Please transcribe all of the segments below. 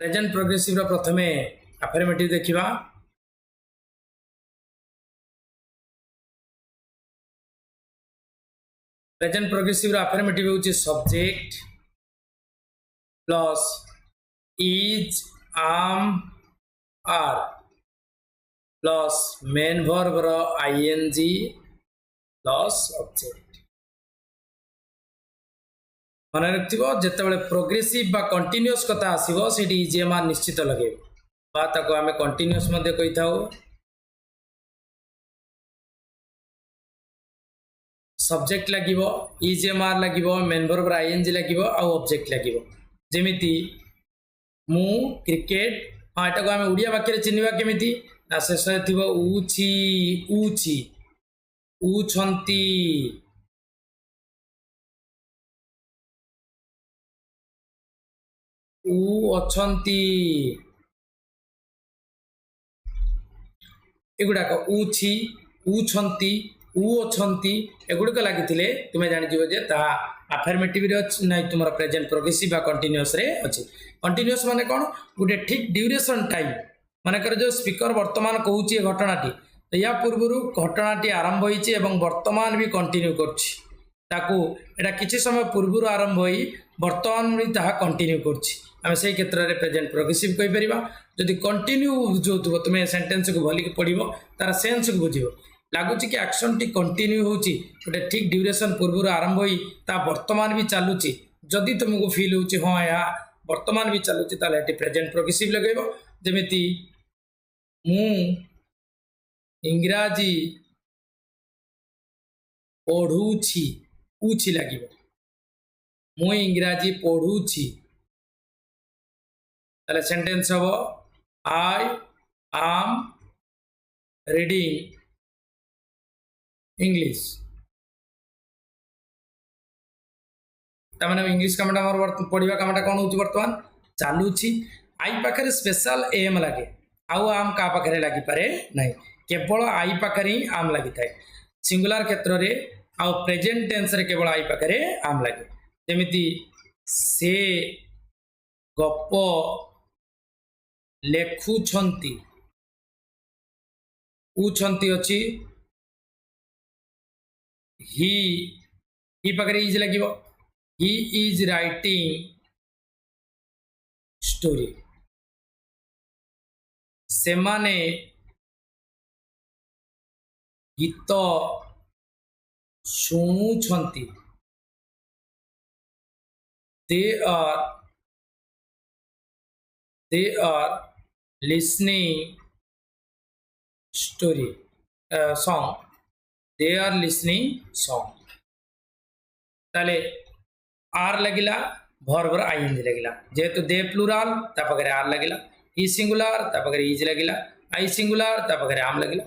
Present progressive प्रथमे affirmative देखिबा। Present progressive affirmative होची subject plus is am are plus main verb रो ING plus object. मन रखिबो जेतेबेले प्रोग्रेसिव बा कंटीन्यूअस कथा आसीबो सेठी इजीएमआर निश्चित लगे बा ताको आमे कंटीन्यूअस मध्ये कहि थाउ। सब्जेक्ट लागिबो इजीएमआर लागिबो मेन वर्ब आईएनजी लागिबो आ ऑब्जेक्ट लागिबो। जेमिति मु क्रिकेट एटा को आमे उडिया वाक्य रे चिन्हबा केमिति ना शेष थिबो उछि उछि उछंती उ अछंती एगुडाक उछि उछंती उ अछंती एगुडक लागिथिले तुमे जानि जिवो जे ता अफर्मेटिव रे अछि नै तुमरा प्रेजेंट प्रोग्रेसिव बा कंटीन्यूअस रे अछि। कंटीन्यूअस माने कोन गुटे ठीक ड्यूरेशन टाइम माने कर जो स्पीकर वर्तमान कहूची घटनाटी तो या पूर्वरु घटनाटी आरंभ होईची एवं वर्तमान भी कंटिन्यू करछि ताकू एटा किछि समय पूर्वरु आरंभ होई वर्तमान भी ताहा कंटिन्यू करछि आमे सेही क्षेत्र रे प्रेजेंट प्रोग्रेसिव कहि परिबा। जदि कंटिन्यू जोतबो तुमे सेंटेंस को भली के पढिबो तार सेंस को बुझिबो लागुची कि एक्शन टी कंटिन्यू होची गोटे ठीक ड्यूरेशन पूर्व आरंभ होई ता वर्तमान भी चालुची जदि तुमको फील होची हां या वर्तमान भी चालुची ताले एटी प्रेजेंट प्रोग्रेसिव लगेबो। जेमिति मु इंग्राजी पढुची उछि लागिबो मु इंग्राजी पढुची ताले सेंटेंस हबो आई एम रीडिंग इंग्लिश तमाने इंग्लिश कामटा मोर पढिबा कामटा कोन होची वर्तमान चालुची। आई पाखरे स्पेशल एम लागे आउ आम का पाखरे लागि पारे नाही केवल आई पाखरे आम लागि थाए सिंगुलर क्षेत्र रे आउ प्रेजेंट टेंस रे केवल आई पाखरे आम लागे। जेमिति से गप लेखु छंती उ छंती अछि ही पाखरे इज लागिबो ही इज राइटिंग स्टोरी सेमाने गीत शुणुछंती they are listening story song they are listening song ताले आर लगिला भर्बर आईएनजी लगिला जेहेतु दे प्लुराल ता पगरे आर लगिला ही सिंगुलर ता पगरे इज लगिला आई सिंगुलर ता पगरे आम लगिला।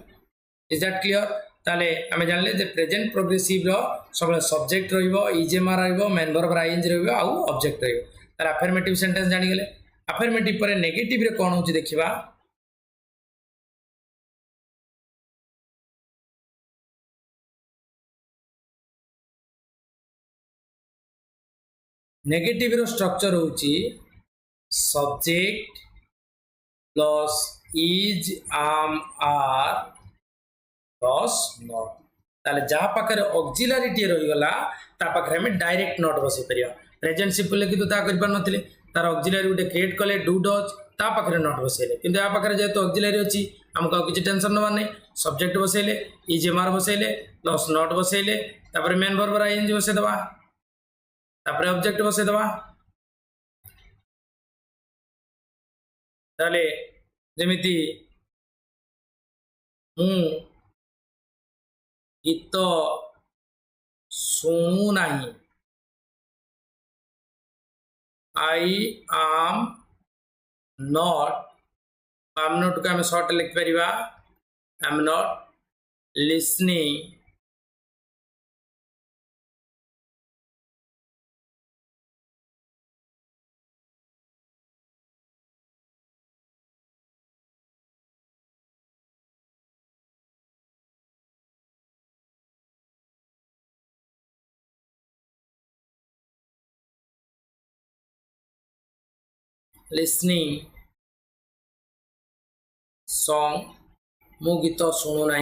Is that clear? ताले आमे जानले जे प्रेजेंट प्रोग्रेसिव रो सबले सब्जेक्ट रहइबो इजेमार रहइबो मेन वर्ब आईएनजी रहइबो आ ऑब्जेक्ट रहइबो। ताले अफर्मेटिव सेंटेंस जानि गेले अफर्मेटिव परे नेगेटिव रे कोन होची देखिबा। नेगेटिव रो स्ट्रक्चर होची subject plus is am are plus not ताले जा पाखरे ऑक्सिलरीटी रही गला ता पाखरे हम डायरेक्ट नॉट बसै परिया। प्रेजेंट सिंपल लेखि तो ता कर पर नथिले तार ऑक्सिलरी उडे क्रिएट कले डू डज ता पाखरे नॉट बसैले किंतु आ पाखरे जेतो ऑक्सिलरी अछि हमको किछि टेंशन न माने सब्जेक्ट बसैले इज एम आर बसैले प्लस नॉट बसैले तापर मेन वर्ब आईएनजी बसै दबा तापर ऑब्जेक्ट बसै दबा। ताले जेमिति मु गीत सुनु नाही आई एम नॉट को आम शॉर्ट लिख परिबा I am not listening listening song मु गीत शुणु ना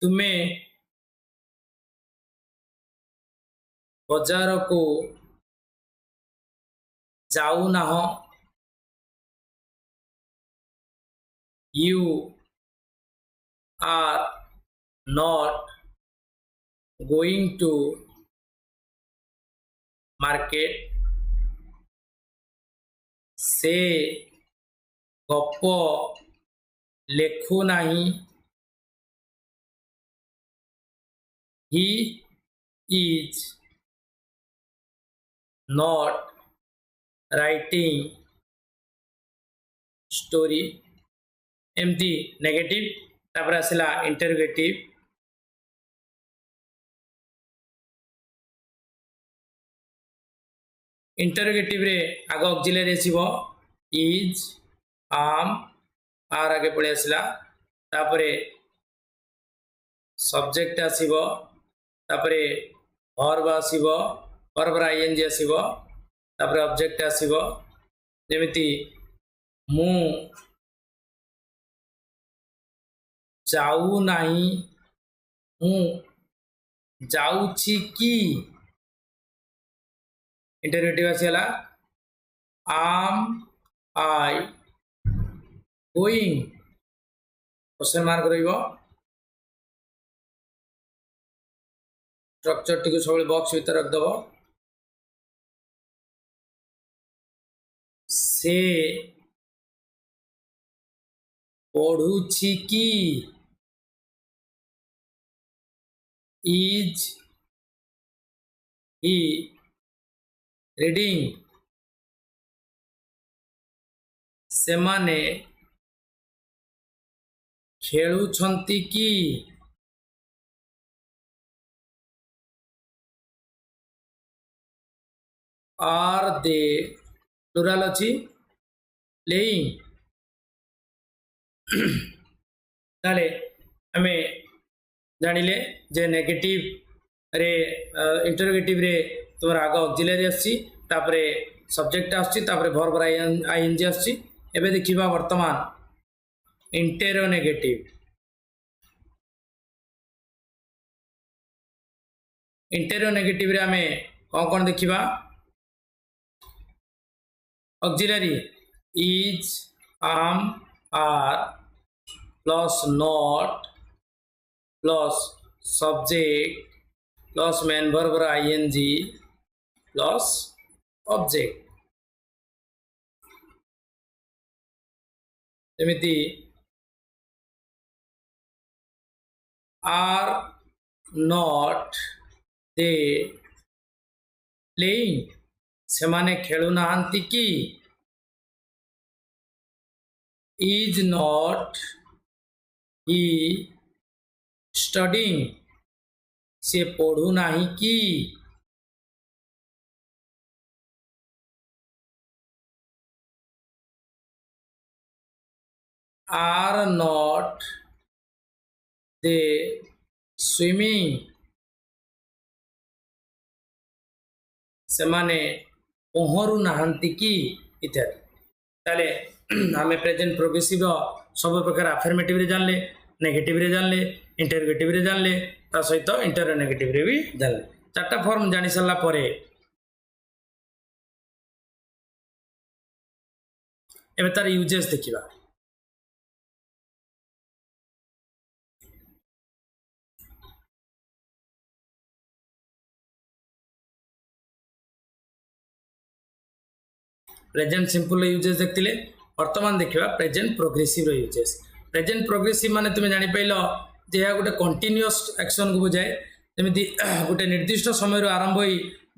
तुम्हें बाजार को जाऊ ना you are not going to market से गप लेखु नहीं he is not writing story एमती नेगेटिव तापर आसला इंटरोगेटिव इंटरोगेटिव रे आग ऑक्सिलरी आसीबो इज आम आर आगे पड़े आसला तापरे सब्जेक्ट आसीबो तापरे वर्ब आसीबो वर्ब रा आईएनजी आसीबो तापरे ऑब्जेक्ट आसीबो जेमिति मु जाऊ नाही मु जाउछि की इंटरोगेटिव आसीला आम आई गोइंग क्वेश्चन मार्क रहिबो स्ट्रक्चर टी को सब बॉक्स भीतर रख दबो से पढ़ुछि की इज ही रीडिंग सेमाने खेलुछंती की आर दे प्लुराल अछि प्लेइंग ताले हमें जानिले जे नेगेटिव रे इंटरोगेटिव रे तुम आग ऑक्सिलरी आसी तापरे सब्जेक्ट आसी तापरे वर्ब आईएनजी आसी एबे देखिबा वर्तमान इंटेरोनेगेटिव इंटेरोनेगेटिव रे हमें कौन कौन देखिबा auxiliary is am are plus not plus subject plus main verb ING plus object जेमिति आर नॉट दे प्लेइंग सेमाने खेलु नाहांती की इज नॉट ही स्टडिंग से पढ़ु नाही की आर नॉट दे स्विमिंग सेमाने पहरु नाहांती की इत्यादि ताले आमे प्रेजेंट प्रोग्रेसिव सब प्रकार अफर्मेटिव रे जानले नेगेटिव रे जानले इंटरोगेटिव रे जानले ता सहित इंटरोनेगेटिव रे भी जानले चारटा फॉर्म जानि सरला परे एबे तार यूजेस देखिबा प्रेजेंट सिंपल यूजेस देखते वर्तमान देखा present progressive uses present progressive माने तुम जानी पाइल जे गोटे कंटिन्यूअस एक्शन को बुझाए जमी गोटे निर्दिष्ट समय आरंभ हो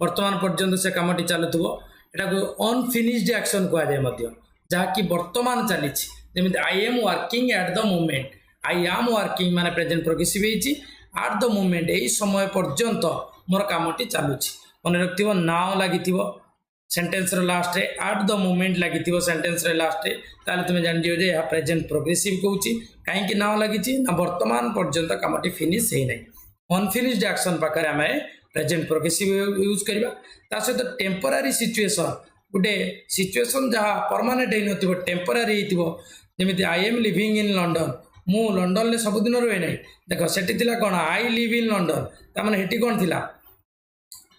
वर्तमान पर्यंत से कमटी चलुव एटा अनफिनिश्ड एक्शन कहुए जहाँकि वर्तमान चली जमी I am working at the moment I am working माने present progressive at the moment यही समय पर्यंत मोर कमटी चलुची मन रख नाउ लगी सेंटेंस लास्ट रे एट द मोमेंट लगी सेंटेंस रे लास्ट रे ताले तुम जान दियो जे यह प्रेजेंट प्रोग्रेसिव कहूची कहीं नाउ लगी ना वर्तमान पर्यंत कामटी फिनिश है नहीं अनफिनिश्ड एक्शन पाखे आम प्रेजेंट प्रोग्रेसिव यूज करवा सहित टेम्परारी सिचुएशन गोटे सिचुएशन जहाँ परमानेंट हो टेम्परारी जमी I M living in London मु लंडन में सबुदिन रुए ना देख सेठी कौन आई लिव इन लंडन तार हेटी कौन थी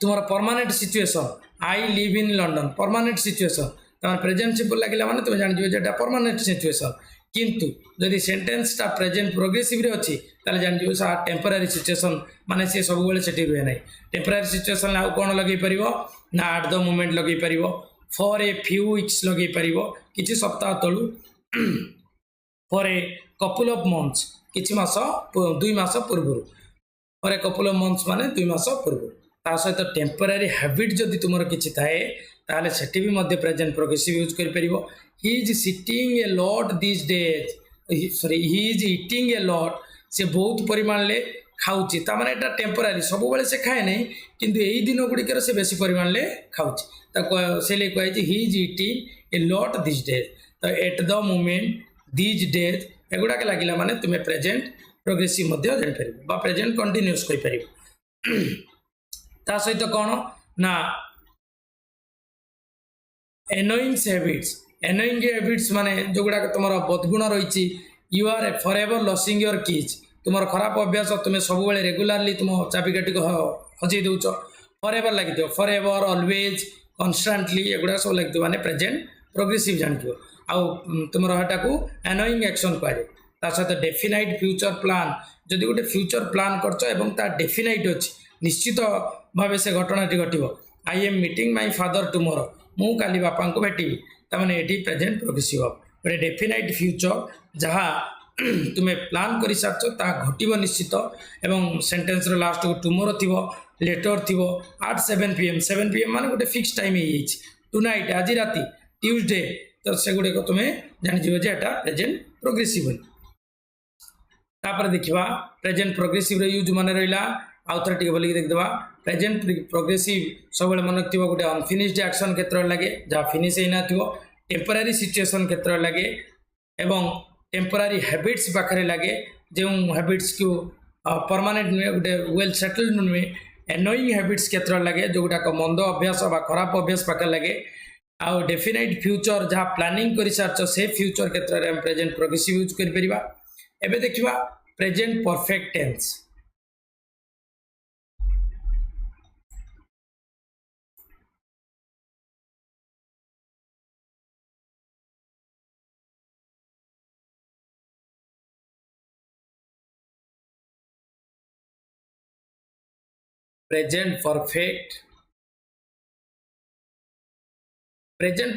तुम permanent situation I live in London permanent situation तुम प्रेजेंट सिंपल लगे मैंने तुम जान परमानेंट सिचुएशन किंतु जदि सेंटेंसटा प्रेजेंट प्रोग्रेसिव रे अच्छी ताले जान जो सा टेम्परारी सिचुएशन माने से सब बेले सेठी रुए ना टेम्परारी सिचुएशन आउ कौन लगे परिवो ना एट द मोमेंट लगे परिवो फॉर ए फ्यू वीक्स लगे परिवो किछि सप्ताह तळु for a couple of months किछि मास 2 मास पूर्व for a couple of months माने 2 मास पूर्व ता सहित टेम्परारी हैबिट जदि तुमर किछि थाए ताले सेठी भी मध्य प्रेजेंट प्रोग्रेसिव यूज करि परिवो he is sitting a lot this days sorry he is eating a lot से बहुत परिमाण ले खाऊची ता माने एटा टेम्परारी सब बेले से खाए नहीं किंतु एई दिन गुड़िकर से बेसी परिमाण ले खाऊची ता से ले कहै he is eating a lot this days तो at the moment this days एगुड़ा के लगिला माने तुमे प्रेजेंट प्रोग्रेसिव मध्य जानि परिबो बा प्रेजेंट कंटीन्यूअस कहि परिबो ता सहित कौन ना एनोइंग्स हैबिट्स माने जो गुड़ा तुम बदगुण रही you are for ever losing your keys तुम खराब अभ्यास तुम्हें सब बेले रेगुलारली तुम चाबिकाठी को हजई दौच फॉर एवर लगी फॉर एवर ऑलवेज कन्स्टांटली एगुड़ा सब लगी माने प्रेजेंट प्रोग्रेसिव जान आउ तुम को एनोइंग एक्शन कहुए ता सहित डेफिनाइट फ्यूचर प्लान जदि गोटे फ्यूचर प्लान कर डेफिनाइट अच्छी निश्चित भाव से घटनाटी घटो I am meeting my father tomorrow मु काली बापा को भेटी तमाने एटी प्रेजेंट प्रोग्रेसिव गोटे डेफिनाइट फ्यूचर जहाँ तुम्हें प्लान कर सारछ ता घटो निश्चित एवं सेंटेंस रो लास्ट को टुमोरो थिबो लेटर थिबो एट 7 PM माने गोटे फिक्स टाइम टू नाइट आज राति ट्यूसडे तो से गुड़े तुम्हें जानी जे एटा प्रेजेंट प्रोग्रेसिव तापर देखिबा प्रेजेंट प्रोग्रेसिव रो यूज माने रहिला आउ थोड़ा टे बोलिक देखा प्रेजेंट प्रोग्रेसिव सब मन रखिए गोटे अनफिनिश्ड एक्शन क्षेत्र लगे जहाँ फिनिश होना टेम्परारी सिचुएशन क्षेत्र लगे एवं टेम्परारी हैबिट्स पाखे लगे जो हैबिट्स को परमानेंट नुहे गोटे वेल सेटल्ड नुहे एनोइंग हैबिट्स क्षेत्र लगे जो गुड़ाक मंद अभ्यास बा खराब अभ्यास पाखे लगे आउ डेफिनाइट फ्यूचर जहाँ प्लानिंग कर सारछ से फ्यूचर क्षेत्र में प्रेजेंट प्रोग्रेसिव यूज कर परिबा एबे देखिबा present perfect tense present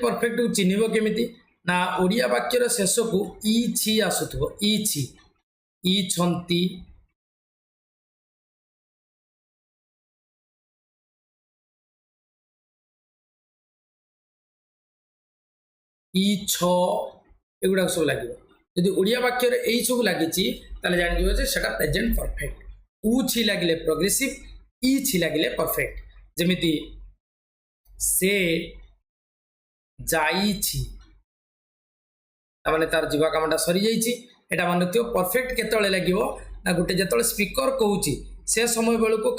perfect को चिन्ह केमिति ना ओडिया वाक्यर शेष को ई छी आसुथबो ई छी ई छंती ई छ एगुड़ा सब लगे यदि ओडिया वाक्यर यही सब लगी जान सेटा प्रेजेंट परफेक्ट ऊ छी लगे प्रोग्रेसिव ई छी लगे परफेक्ट जमिति से जाइछि तार जीवा कामटा सरी जाइछि एटा मान परफेक्ट केतले लगिवो ना गोटे जतले स्पीकर कहूची से समय बेलू को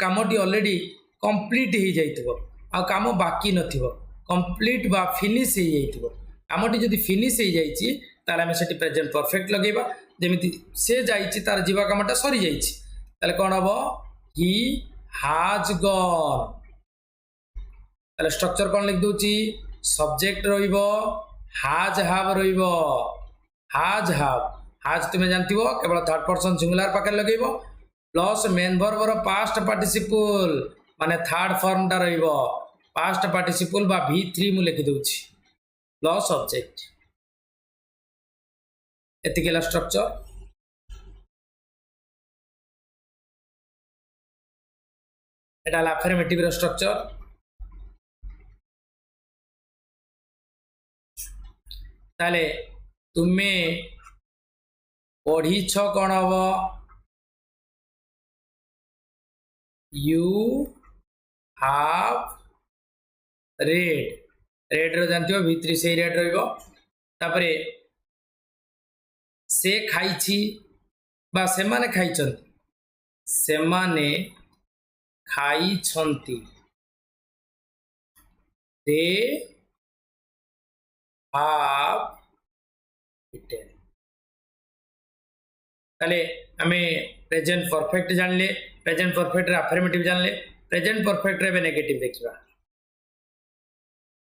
कामटी ऑलरेडी कंप्लीट हो जाइथिबो आ काम बाकी नथिबो कंप्लीट बा फिनिश हो जाइथिबो कामटी जदि फिनिश हो जाइछि ताले हम सेठी प्रेजेंट परफेक्ट लगेबा जेमिति से जाइछि तार जीवा कामटा सरी जाइछि ताले कोन हबो ही हैज गॉन ताले स्ट्रक्चर कोन लिख दोची सब्जेक्ट रहिबो हैज हैव रहिबो हैज तुम जानती केवल थर्ड पर्सन सिंगुलर पाखे लगेबो plus main verb past participle माने थर्ड फॉर्म टा रहिबो पास्ट पार्टिसिपल बा V3 मु लिखि दोची प्लस ऑब्जेक्ट एतिकेला स्ट्रक्चर एटा अफर्मेटिव रो स्ट्रक्चर ताले तुम्हें पढ़ी कौन हम यू हाव रेड रो जानते हो V3 से रेड रही से खाई बा से माने खाई से माने खाई दे have eaten ताले आमे प्रेजेंट परफेक्ट जानले प्रेजेंट परफेक्ट रे अफर्मेटिव जानले प्रेजेंट परफेक्ट रे नेगेटिव देखिबा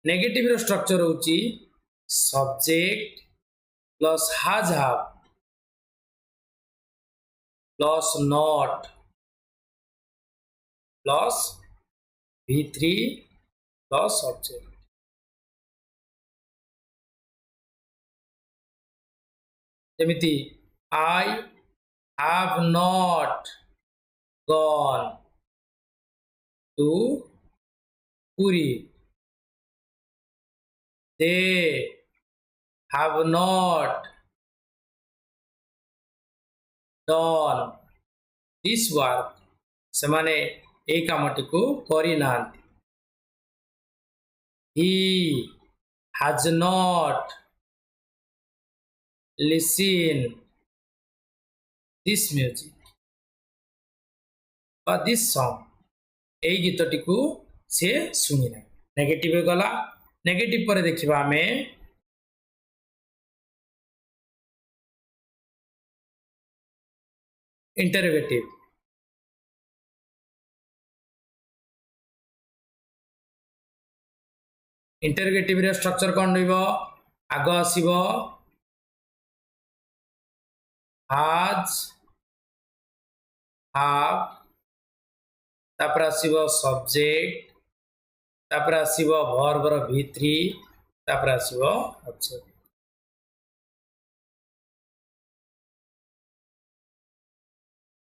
नेगेटिव रो स्ट्रक्चर होची subject plus has have plus not plus v3 plus object जेमिति I have not gone to Puri. They have not done this work. ସେମାନେ এই କାମଟିକୁ କରିନାହାନ୍ତି. He has not listened this music or this song এই গীতটিକୁ से শুনি না negative गला negative पर देखिबा आमे इंटरोगेटिव इंटरोगेटिव रे स्ट्रक्चर कोन रहइबो आगो आसीबो has have तापर आसीबो सब्जेक्ट तापर आसीबो वर्ब रो v3 तापर आसीबो object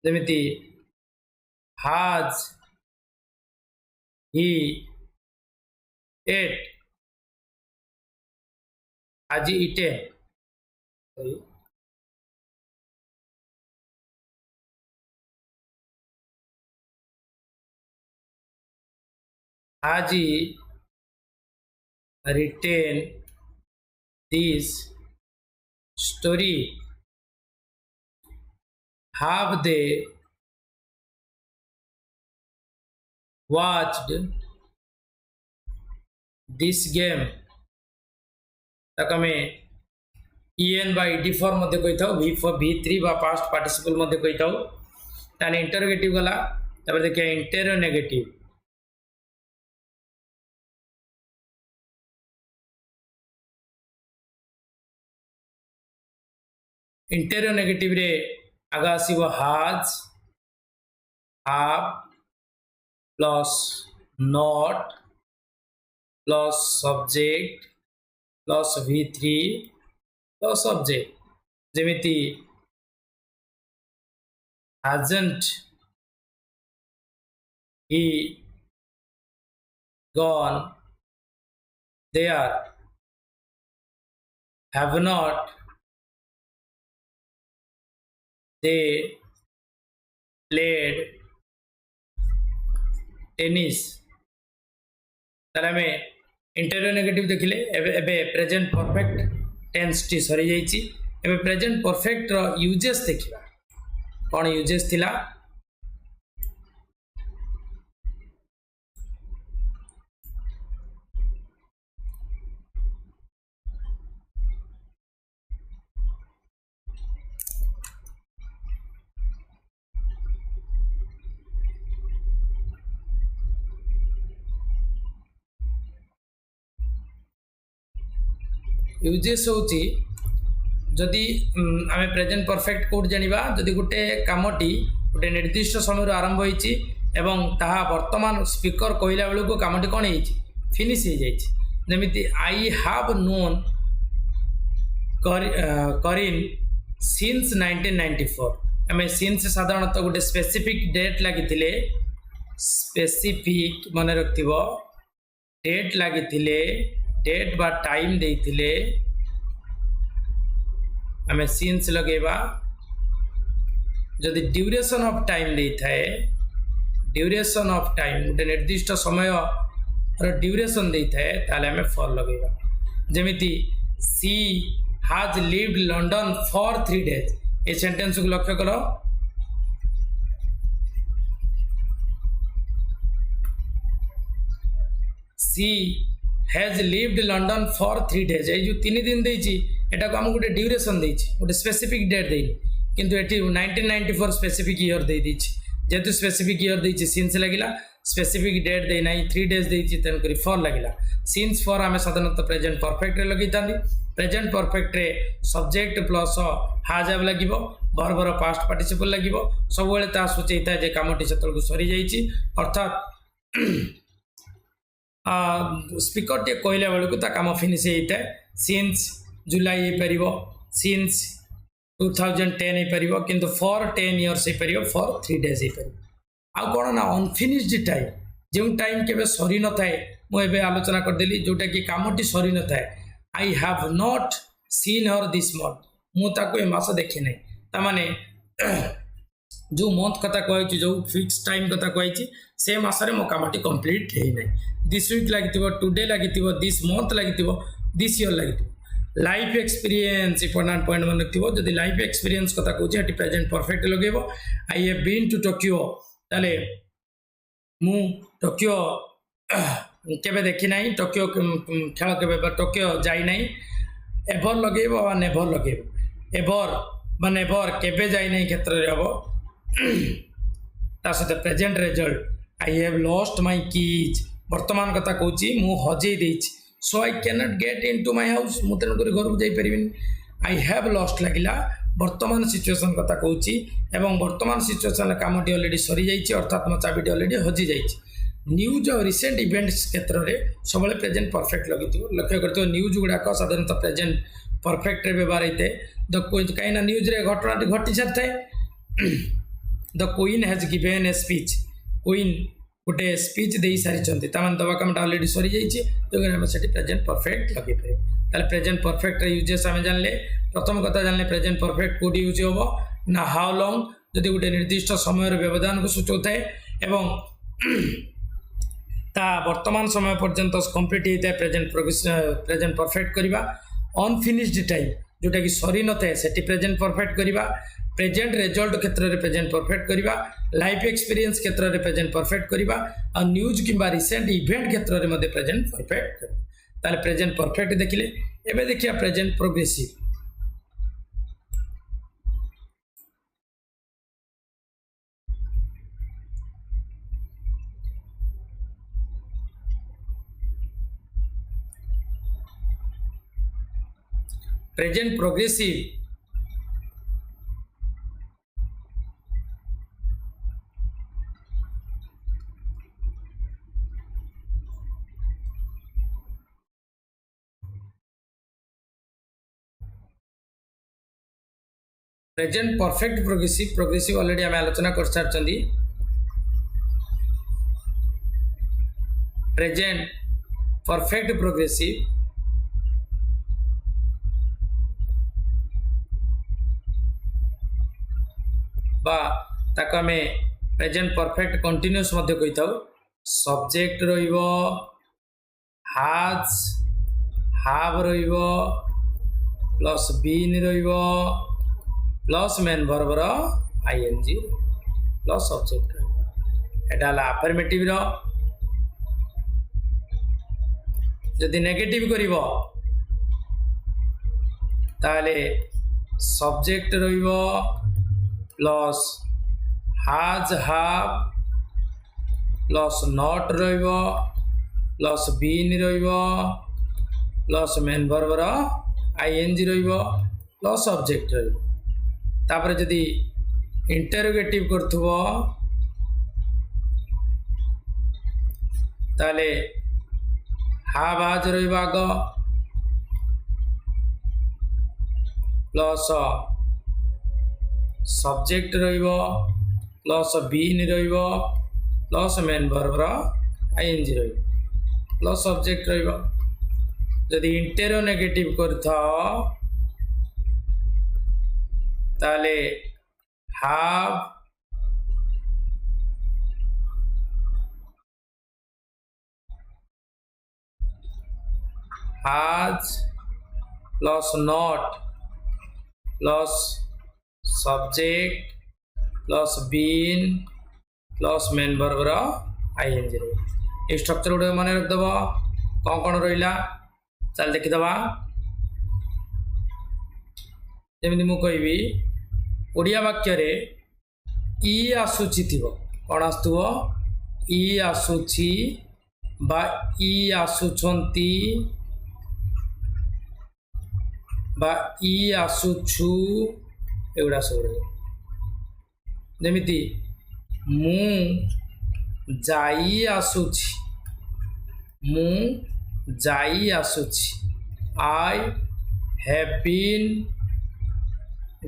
जेमिति has he ate has he eaten has he written this story? Have they watched this game? तक में en by ed फॉर्म मध्ये कोइ थाउ v for v3 बा पास्ट पार्टिसिपल मध्ये कोइ थाउ ताने इंटरोगेटिव गला तब देखिए इंटरोनेगेटिव इंटरोनेगेटिव रे आगा आसीबो has have plus not plus subject plus v3 plus object जेमिति hasn't he gone there have not they played tennis ताले में इंटरोनेगेटिव देखिले एबे प्रेजेंट परफेक्ट टेंस टी सरी जाईची एबे प्रेजेंट परफेक्ट रो यूजेस देखिबा कोन यूजेस थिला यूजेस होची जदि आमे प्रेजेंट परफेक्ट कोड जानिबा जदि गुटे कामटी गुटे निर्दिष्ट समय आरंभ होईची एवं ताहा वर्तमान स्पीकर कहला बेलू को कामटी कोन होईची फिनिश हो जाईची जेमिति आई हैव नोन करीन सिंस 1994 आमे सिंस साधारणतः गुटे स्पेसिफिक डेट लागिथिले स्पेसिफिक माने रखथिबो डेट लागिथिले डेट बा टाइम देथिले आमे सिंस लगेबा जदि ड्यूरेशन ऑफ टाइम देथाए ड्यूरेशन ऑफ टाइम गोटे निर्दिष्ट समय ड्यूरेशन देथाए ताले आमे फॉर लगेबा जेमिति she has lived London for 3 days a sentence को लक्ष्य करो she has lived London for 3 days ये जो 3 दिन देइछि एटा को हम गोटे ड्यूरेशन देइछि गोटे स्पेसिफिक डेट देइनि किंतु एटी 1994 स्पेसिफिक ईयर दे देइछि जेतु स्पेसिफिक ईयर देइछि सिंस लागिला स्पेसिफिक डेट दे नाही 3 days देइछि तेन करी फॉर लागिला सिंस फॉर आमे साधारणतः प्रेजेंट परफेक्ट रे लगि तांदी प्रेजेंट परफेक्ट रे सब्जेक्ट प्लस हाज हैव लागिवो वर्बर पास्ट पार्टिसिपल लागिवो सब बेले ता सूचैता जे कामटी सेतल सरी जाइछि अर्थात स्पीकर टे कहला बेलू ता काम फिनिश होता है सिंस जुलाई हो पार सिंस 2010 हो पार किंतु फॉर 10 years हो पार फॉर 3 days हो पार आउ कौन ना अनफिनिश्ड टाइम जो टाइम के सरी न थाए मुझे आलोचना करदेली जोटा कि कामटी सरी न थाए I have not seen her this month मुझे मास देखी ना ताने जो मंथ कथा कही जो फिक्स टाइम कथा कही से मासरे मो कामटी कंप्लीट है ना दिस वीक लगी टुडे लगी दिस मंथ लगी दिस ईयर लगी लाइफ एक्सपीरियंस इंपोर्टेंट पॉइंट मन रखियो जदि लाइफ एक्सपीरियंस कथा कहूँ ये प्रेजेंट परफेक्ट लगेबो I have been to Tokyo ताले मु टोक्यो केबे देखी नाही टोक्यो खेल केबे टोक्यो जाई नाही एभर लगेबो और नेभर लगेबो एभर मान एभर केबे जाई नाही क्षेत्र रे हबो ता सहित present result I have lost my keys वर्तमान कथा कहूँ मु हजई देइछि so I can not get into my house मु तेन करी घर को जाई परिबिन आई हैव लॉस्ट लागिला वर्तमान सिचुएशन कथा कहूँ एवं वर्तमान सिचुएशन कामटी ऑलरेडी सरी जाइए अर्थात मो चाबिटी ऑलरेडी हजि जाइए न्यूज और रिसेंट इवेंट्स क्षेत्र में सब प्रेजेंट परफेक्ट लगी लक्ष्य कर न्यूज गुड़ाक साधारणतः प्रेजेंट परफेक्ट व्यवहार होते कहीं न्यूज रे घटना घटी सारी थाए the queen has given a speech queen गोटे स्पीच दे सारी दवा कमटा ऑलरेडी सरी जाइए प्रेजेंट परफेक्ट लगे पारे प्रेजेंट परफेक्ट यूजेस आम जानले प्रथम कथा जानले प्रेजेंट परफेक्ट कौटी यूज हम ना हाउ लॉन्ग जदि गोटे निर्दिष्ट समय व्यवधान को सूचाए एवं ता वर्तमान समय पर्यंत कंप्लीट होता है प्रेजेंट परफेक्ट करवा अनफिनिश्ड टाइम जोटा कि सरी न थाए से प्रेजेंट परफेक्ट करवा प्रेजेंट रिजल्ट क्षेत्र में प्रेजेंट परफेक्ट करवा लाइफ एक्सपीरियंस क्षेत्र में प्रेजेंट परफेक्ट करवा और न्यूज किंबा रिसेंट इवेंट क्षेत्र में प्रेजेंट परफेक्ट करवा ताले प्रेजेंट परफेक्ट देखिले एबे देखिया present progressive present progressive present perfect progressive already आम आलोचना कर सारी प्रेजेंट परफेक्ट प्रोग्रेसिव बा ताको आम प्रेजेंट परफेक्ट कंटिन्यूअस मध्य कही था सब्जेक्ट रहिबो हाज हाव रहिबो प्लस बीन रहिबो प्लस मेन वर्बर आईएनजी प्लस सब्जेक्ट एटा हला अफर्मेटिव रो जदि नेगेटिव करिवो ताले सब्जेक्ट रहिबो प्लस हाज हाव प्लस नॉट रहिबो प्लस बीन रहिबो प्लस मेन वर्बर आईएनजी रहिबो प्लस सब्जेक्ट रहिबो तापर जदि इंटरोगेटिव करथुबो ताले हाव हाज रहिबो आग प्लस सब्जेक्ट रहिबो प्लस बीन रहिबो प्लस मेन वर्बर आईएनजी रहिबो प्लस सब्जेक्ट रहिबो जदि इंटरोनेगेटिव करथा ताले have has plus not plus subject plus been plus main वर्बर आईएनजी स्ट्रक्चर गुड़ मन रखदेव कौन रहा चल देखीदबा जमी मु कहबी ओडिया वाक्य रे इ आसुची थिबो कौन आसुव इ आसुची बा इ आसुछंती बा इ आसुछु एगुड़ा सब जमीती मु जाई आसुची मु जाई आसुची आई हैव बीन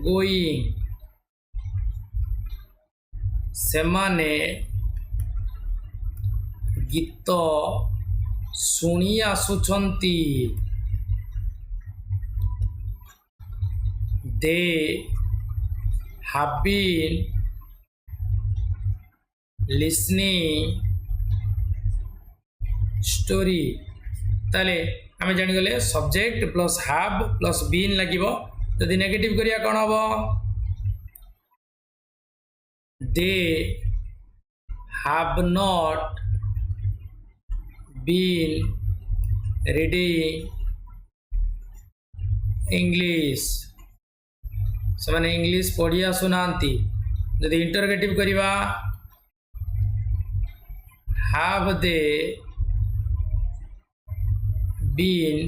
गोइंग सेमाने गीत शुणी आसुछंती दे have been listening story ताले आमे जानि गले subject plus have plus been लागिबो जदि नेगेटिव करिया कोन हबो they have not been reading English से इंग्लिश पढ़ी आसुनांती जदि interrogative करिवा have they been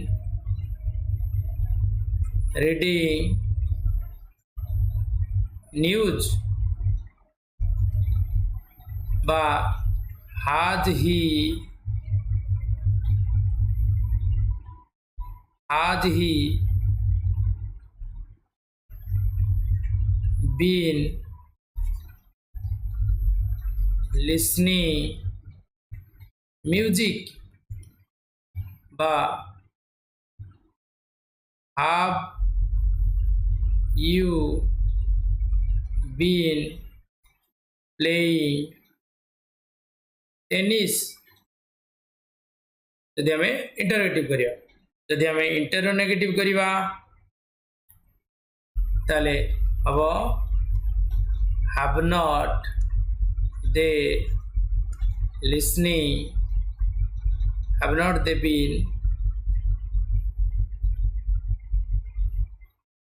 reading news बा has he been listening music ba have you been playing tennis यदि हमें इंटरोगेटिव करिया यदि हमें इंटरोनेगेटिव करिवा ताले अब have not they listening have not they been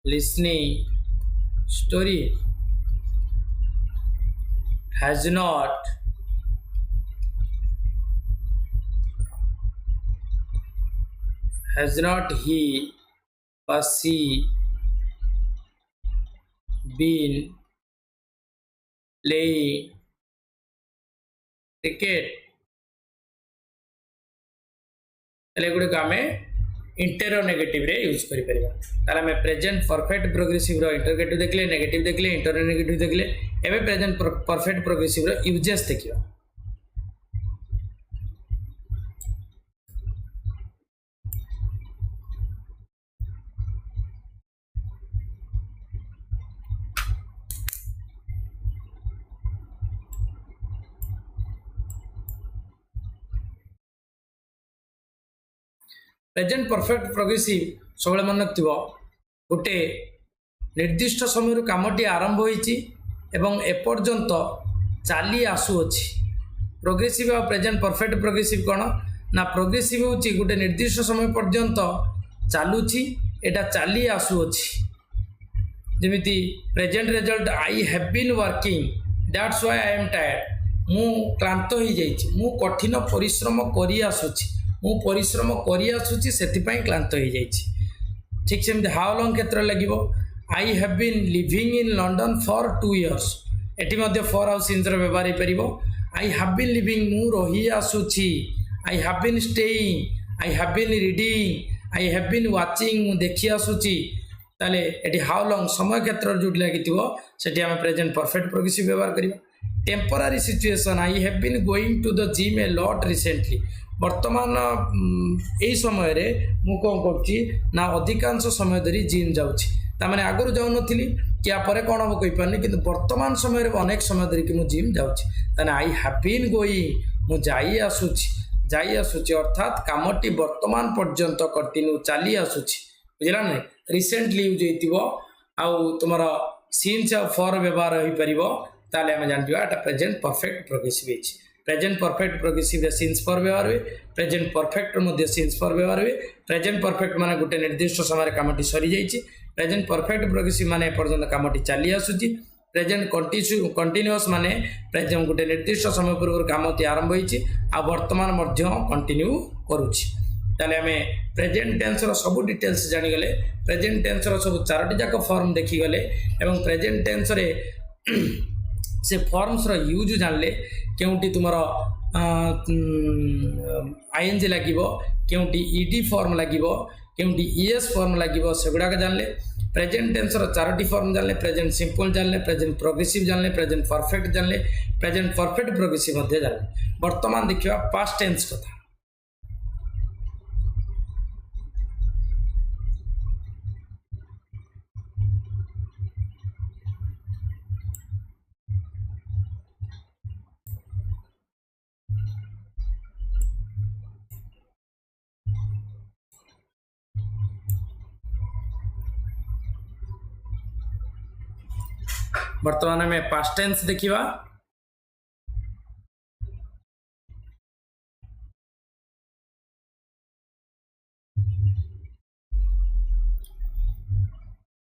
listening story has not he or she been playing cricket एले गुडे कामे इंटरोनेगेटिव रे यूज करि परिबा ताले हमें प्रेजेंट परफेक्ट प्रोग्रेसिव रो इंटरोगेटिव देखले नेगेटिव देखले इंटरोनेगेटिव देखले एबे प्रेजेंट परफेक्ट प्रोग्रेसिव रो यूजेस देखिबा प्रेजेंट परफेक्ट प्रोग्रेसिव सब मन रखिथो गोटे निर्दिष्ट समय कामटी आरंभ होईची एवं एपर्यंत चली आसुअछि प्रोग्रेसिव और प्रेजेंट परफेक्ट प्रोग्रेसिव कौन ना प्रोग्रेसिव होची गोटे निर्दिष्ट समय पर्यंत चालुछि एटा चली आसुअछि जेमिति present result I have been working that's why I am tired मु क्लांत हो जाइछि मु कठिन परिश्रम करि आसुछि मु परिश्रम करि आसुछि सेतिपई क्लांत हो जाइछि ठीक सेमति हाउ लॉन्ग क्षेत्र लागिवो I have been living in London for 2 years एटी मध्ये फॉर हाउस इंजर व्यवहार हो परिबो आई हैव बीन लिविंग मु रही आसुछि I have been staying I have been reading I have been watching मु देखि आसुछि ताले एटी हाउ लॉन्ग समय क्षेत्र जोटी लागिथिबो सेटी हम प्रेजेंट परफेक्ट प्रोग्रेसिव व्यवहार करिबा temporary situation I have been going to the gym a lot recently वर्तमान यही समय रे मु कौन करछि ना अधिकांश समय धरी जिम जाउछि तामाने आगरु जाउ नथिली क्या परे कोन हम कहि पानी किंतु वर्तमान समय रे अनेक समय धरी कि मु जिम जाउछि ताने आई हैव बीन गोइंग मु जाई आसुछि अर्थात कामटी वर्तमान पर्यंत कंटिन्यू चली आसुछि बुझला नै रिसेंटली यूज हेतिबो आउ तुमरा सिंस फॉर व्यवहार होई परिबो ताले हम जान दिबा एटा प्रेजेंट परफेक्ट प्रोग्रेसिव अछि present perfect progressive since for व्यवहार हुए present perfect Madhya since for व्यवहार हुए प्रेजेंट परफेक्ट माने गोटे निर्दिष्ट समय कामटी सरी जाइए प्रेजेंट परफेक्ट प्रोग्रेसिव माने एपर्यंत कामटी चली आसुची प्रेजेंट कंटिन्यूअस माने प्रेजेंट गोटे निर्दिष्ट समय पूर्व कामटी आरंभ होइछि आ वर्तमान मध्य कंटिन्यू करूछि ताले हमें प्रेजेंट टेंस रो सब डिटेल्स जानि गले प्रेजेंट टेंस रो सब चारोटी जाक फॉर्म देखि गले एवं प्रेजेंट टेंस रे से फॉर्म्स रो यूज जानले केउटी तुमरो आईएनजी लागिबो केउटी ईडी फॉर्म लागिबो केउटी ईएस फॉर्म लागिबो सेगुडा के जानले प्रेजेंट टेंस रो चारोटी फॉर्म जानले प्रेजेंट सिंपल जानले प्रेजेंट प्रोग्रेसिव जानले प्रेजेंट परफेक्ट जानले प्रेजेंट परफेक्ट प्रोग्रेसिव मध्ये जानले वर्तमान देखिबा पास्ट टेंस कथा वर्तमान में पास्ट टेंस देखिबा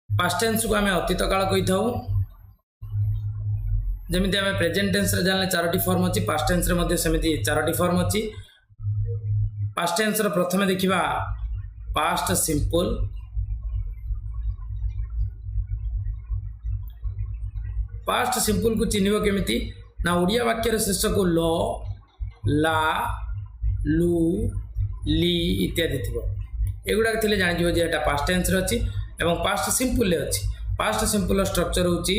पास्ट टेंस को आम अतीत काल कही था जमी आम प्रेजेंट टेंस रे जानले चारोटी फॉर्म अच्छी पास्ट टेंस रे सेमिति चारोटी फॉर्म अच्छी पास्ट टेंस रो प्रथमे देखिबा पास्ट सिंपल पास्ट सिंपल को चिन्ह केमिति ना ओडिया वाक्यर शीर्षक को ल ला लू ली इत्यादि थी एगुड़ा थे जान जे एटा पास्ट टेंस रे अछि एवं पास्ट सिंपल रे अछि पास्ट सिंपल स्ट्रक्चर होची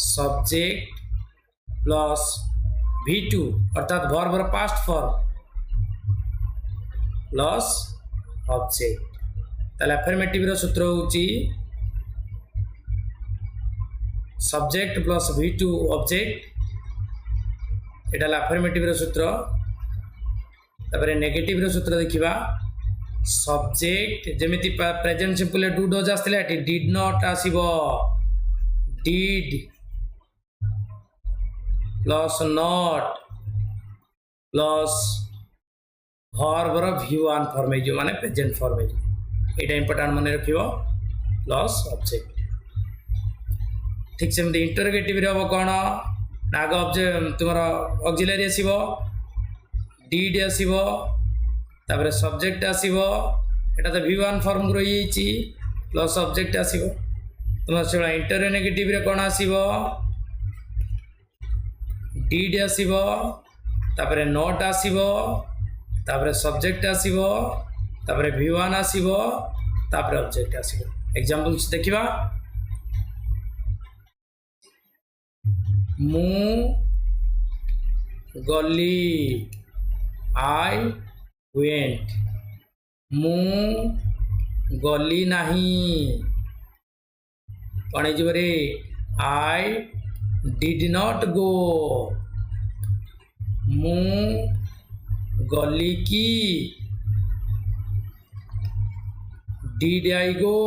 सब्जेक्ट प्लस V2 अर्थात वर्ब रो पास्ट फॉर्म प्लस ऑब्जेक्ट ताले अफर्मेटिव रो सूत्र होची सब्जेक्ट प्लस V2 ऑब्जेक्ट एटा अफर्मेटिव रो सूत्र तापर नेगेटिव रो सूत्र देखिबा सब्जेक्ट जेमिति प्रेजेंट सिंपल डू डज आस्थिला एटी डिड नॉट आसीबो did plus not plus verb रो V1 फॉर्म जो माने प्रेजेंट फॉर्म एटा इंपोर्टेंट माने रखिबो प्लस ऑब्जेक्ट ठीक से इंटरोगेटिव रे हम कौन आग ऑब्जेक्ट तुम ऑक्सिलरी आसीबो डिड आसीबो तापर सब्जेक्ट आसीबो एटा तो V1 फॉर्म को रही प्लस ऑब्जेक्ट आसीबो तुम से इंटरोगेटिव रे कौन आसीबो डिड आसीबो तापर नॉट आसीबो तापर सब्जेक्ट आसीबो तापर V1 आसीबो तापर ऑब्जेक्ट आसीबो एग्जांपल्स देखिबा मु गली आई वेंट मु गली नहीं कौन रे आई डिड नॉट गो मु गली की डिड आई गो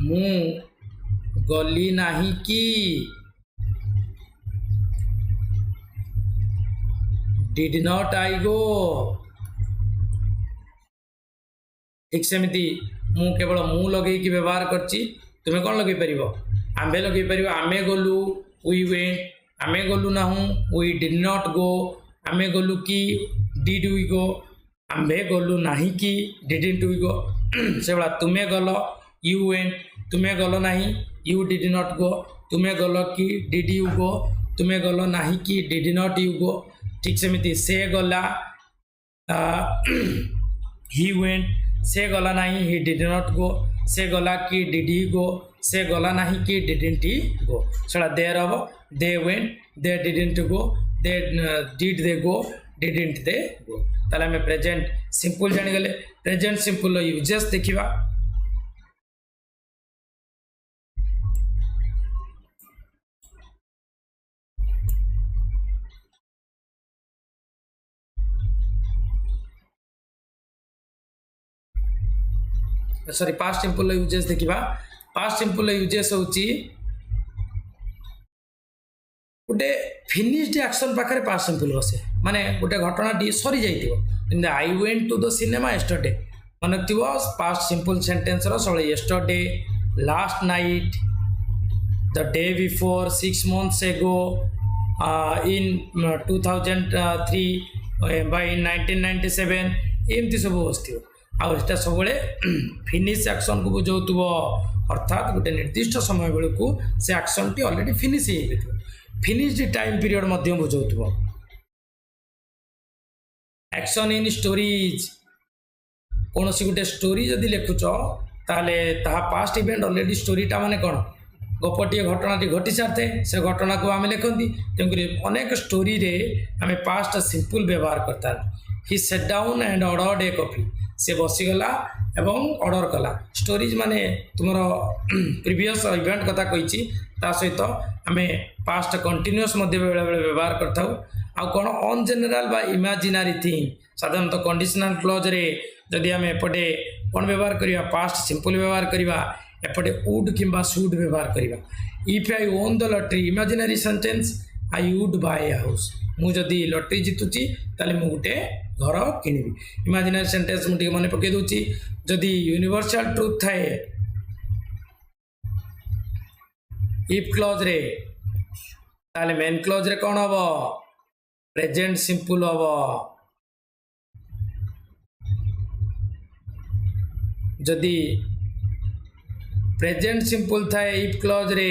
मु गली नहीं की डिड नॉट आई गो ठीक सेमिति मु केवल मु लगे कि व्यवहार करछि तुमे कौन लगे परिबो आंबे लगे परिबो आमे गलु वी वेंट आमे गलु नाहु वी डिड नॉट गो आमे गलु की डिड वी गो आंबे गलु नाही की डिडंट वी गो से बड़ा तुमे गलो यू वेंट तुमे गलो नहीं यू डिड नॉट गो तुमे गलो कि डिड यू गो तुमे गलो नहीं कि डिड नॉट यू गो ठीक सेमिति से गला ही वेंट से गला नहीं ही डिड नॉट गो से गला कि डिड ही गो से गला नहीं कि डिडंट ही गो छड़ा देर हम they went they didn't go they did they go didn't they गो ताले हमें प्रेजेंट सिंपल जानि गले प्रेजेंट सिंपल यूजेस देखिबा सॉरी पास्ट सिंपल यूजेस देखिबा पास्ट सिंपल यूजेस होची गोटे फिनिश्ड एक्शन पाखे पास्ट सिंपल बसे माने गोटे घटनाटी सरी जाइए I went to the cinema yesterday मन थी पास्ट सिंपल सेंटेंस रही yesterday last night the day before 6 months ago in 2003 by 1997 एमती सब बसो आटा सब फिनिश एक्शन को बुझाऊब अर्थात गोटे निर्दिष्ट समय बेलू से एक्शन टी ऑलरेडी फिनिश हो फिनिश्ड टाइम पीरियड बुझाऊब एक्शन इन स्टोरीज कौन सी गोटे स्टोरी जदि लिखुच ताले ताहा पास्ट इवेंट ऑलरेडी स्टोरीटा माने कौन गपटी घटनाटी घटी सारे से घटना को आम लिखती तेणुक अनेक स्टोरी रे आम पास्ट सिंपल व्यवहार करता he set down and ordered a coffee से बसीगला एवं ऑर्डर कला स्टोरीज माने तुम प्रीवियस इवेंट कथा कही सहित आम पास्ट कंटिन्यूअस बेले बेले व्यवहार करता आउ कौन अन जेनेल बा इमेजिनारी थिंग साधारणतः कंडीशनल क्लॉज रे जदि आम एपटे कौन व्यवहार करवा पास्ट सिंपल व्यवहार करवा एपटे वुड किंबा शुड व्यवहार करवा if I won the lottery imaginary sentence I would buy a house मुझे लॉटरी जितुची ताले मु गोटे घर किनिबी इमेजिनारी सेंटेंस मुझे मन पकई दूची जदि यूनिवर्सल ट्रुथ थाए इफ क्लॉज रे ताले मेन क्लॉज रे कौन हम प्रेजेंट सिंपल हम जदि प्रेजेंट सिंपल थाए इफ क्लॉज रे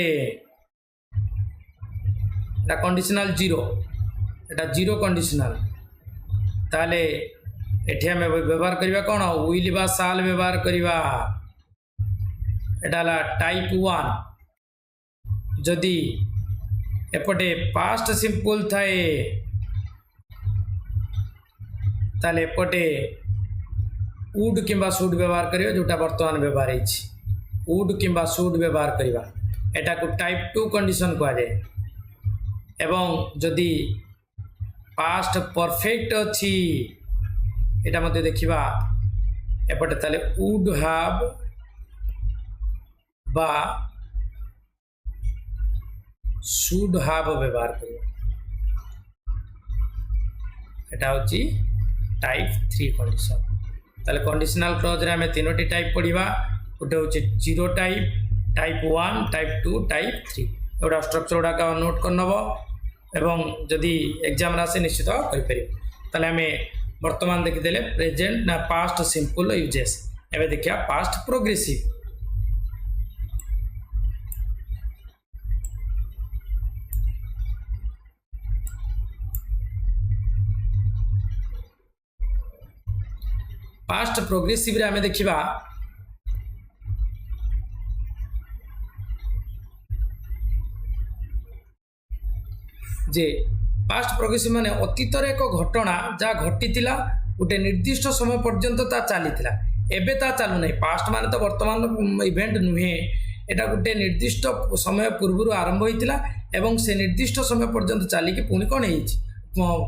एटा कंडीशनल जीरो एटा जीरो कंडीशनल ताले एठी आम व्यवहार करवा कौन विल बा साल व्यवहार करवा एटा टाइप 1 जदि एपटे पास्ट सिंपल थाए ताले एपटे वुड किंबा शुड व्यवहार करियो जोटा वर्तमान व्यवहार है वुड किंबा शुड व्यवहार करवा एटा को टाइप 2 कंडीशन कह जाए एवं जदि पास्ट परफेक्ट अच्छी एटा मते देखिबा एपटे ताले वुड हैव बा शुड हैव व्यवहार करवा एटा होची टाइप 3 कंडीशन ताले कंडीशनल क्लॉज रे हमें तीनोटी टाइप पढ़िबा गोटे हूँ जीरो टाइप 1 टाइप 2 टाइप 3 एगुड़ा स्ट्रक्चर गुड़ाक नोट कर नब एवं जदि एग्जाम आसे निश्चित करें आम बर्तमान देखीदे प्रेजेंट ना पास्ट सिंपल यूजेस एवं देखिए पास्ट प्रोग्रेसिव पास्ट प्रोग्रेसिव रे आम देखिबा जे पास्ट प्रोग्रेसिव माने अतीत एक घटना जहाँ घटी गोटे निर्दिष्ट समय पर्यंत ता चली एबे ता चालू नहीं पास्ट माने तो वर्तमान इवेंट नुहे एटा गोटे निर्दिष्ट समय पूर्व आरंभ होता एवं से निर्दिष्ट समय पर्यंत चलिकी पुणी कौन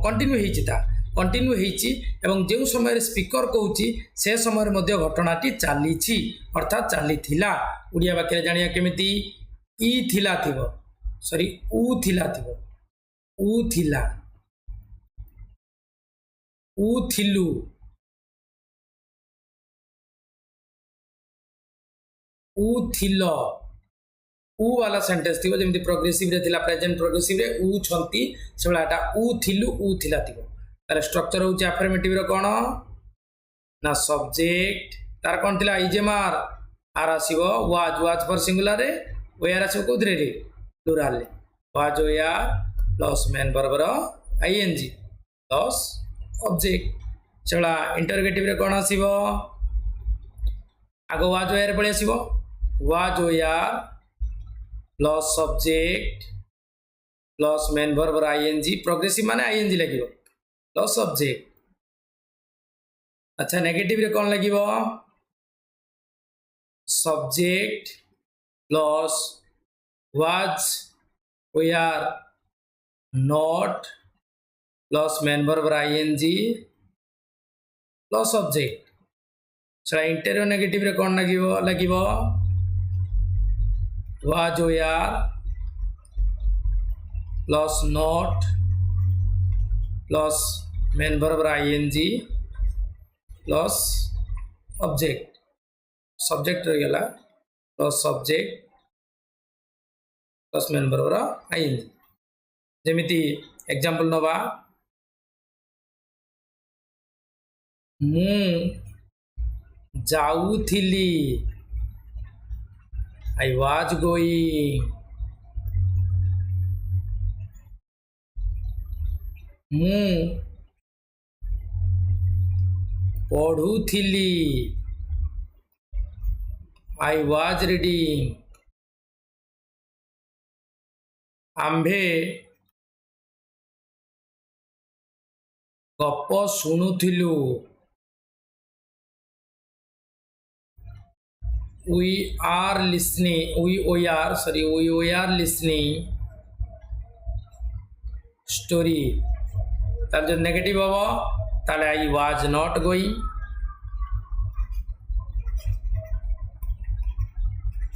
कंटिन्यू होता कंटिन्यू एवं जो समय स्पीकर कहूँ से समय घटनाटी चली अर्थात चली उड़िया वाक्य जानिया केमिति ई थिला थिबो सॉरी ऊ थिला थिबो ऊ थिला ऊ थिलु ऊ थिलो ऊ वाला सेंटेंस थी जमी प्रोग्रेसिव रे थिला प्रेजेंट प्रोग्रेसिव रे ऊ छंती से भाला ऊ थिलु ऊ थिला थिबो तार स्ट्रक्चर होची अफर्मेटिव रे कोन ना सब्जेक्ट तार कोन थिला इजेमार आर आसीबो वाज वाज फॉर सिंगुलर रे वेयर आसीबो कोथरे रे प्लुरल रे वाज वेयर प्लस मेन बराबर आईएनजी प्लस ऑब्जेक्ट चला इंटरोगेटिव रे कोन आसीबो आगो वाज वेयर पळे आसीबो was were plus subject plus main verb ING progressive माने आईएनजी लगिबो प्लस सब्जेक्ट अच्छा नेगेटिव रे कोन लगिबो subject plus was were not plus main verb ING plus subject चला इंटरोगेटिव रे कोन लगिबो was were plus not plus main verb ing plus object subject रहीगला plus subject plus main verb ing जेमिति example नवा मु जाऊथिली I was going मु पढ़ुथिली I was reading आम्भे गप शुणुथिलु we are listening story तार जो नेगेटिव हबो ताले I was not going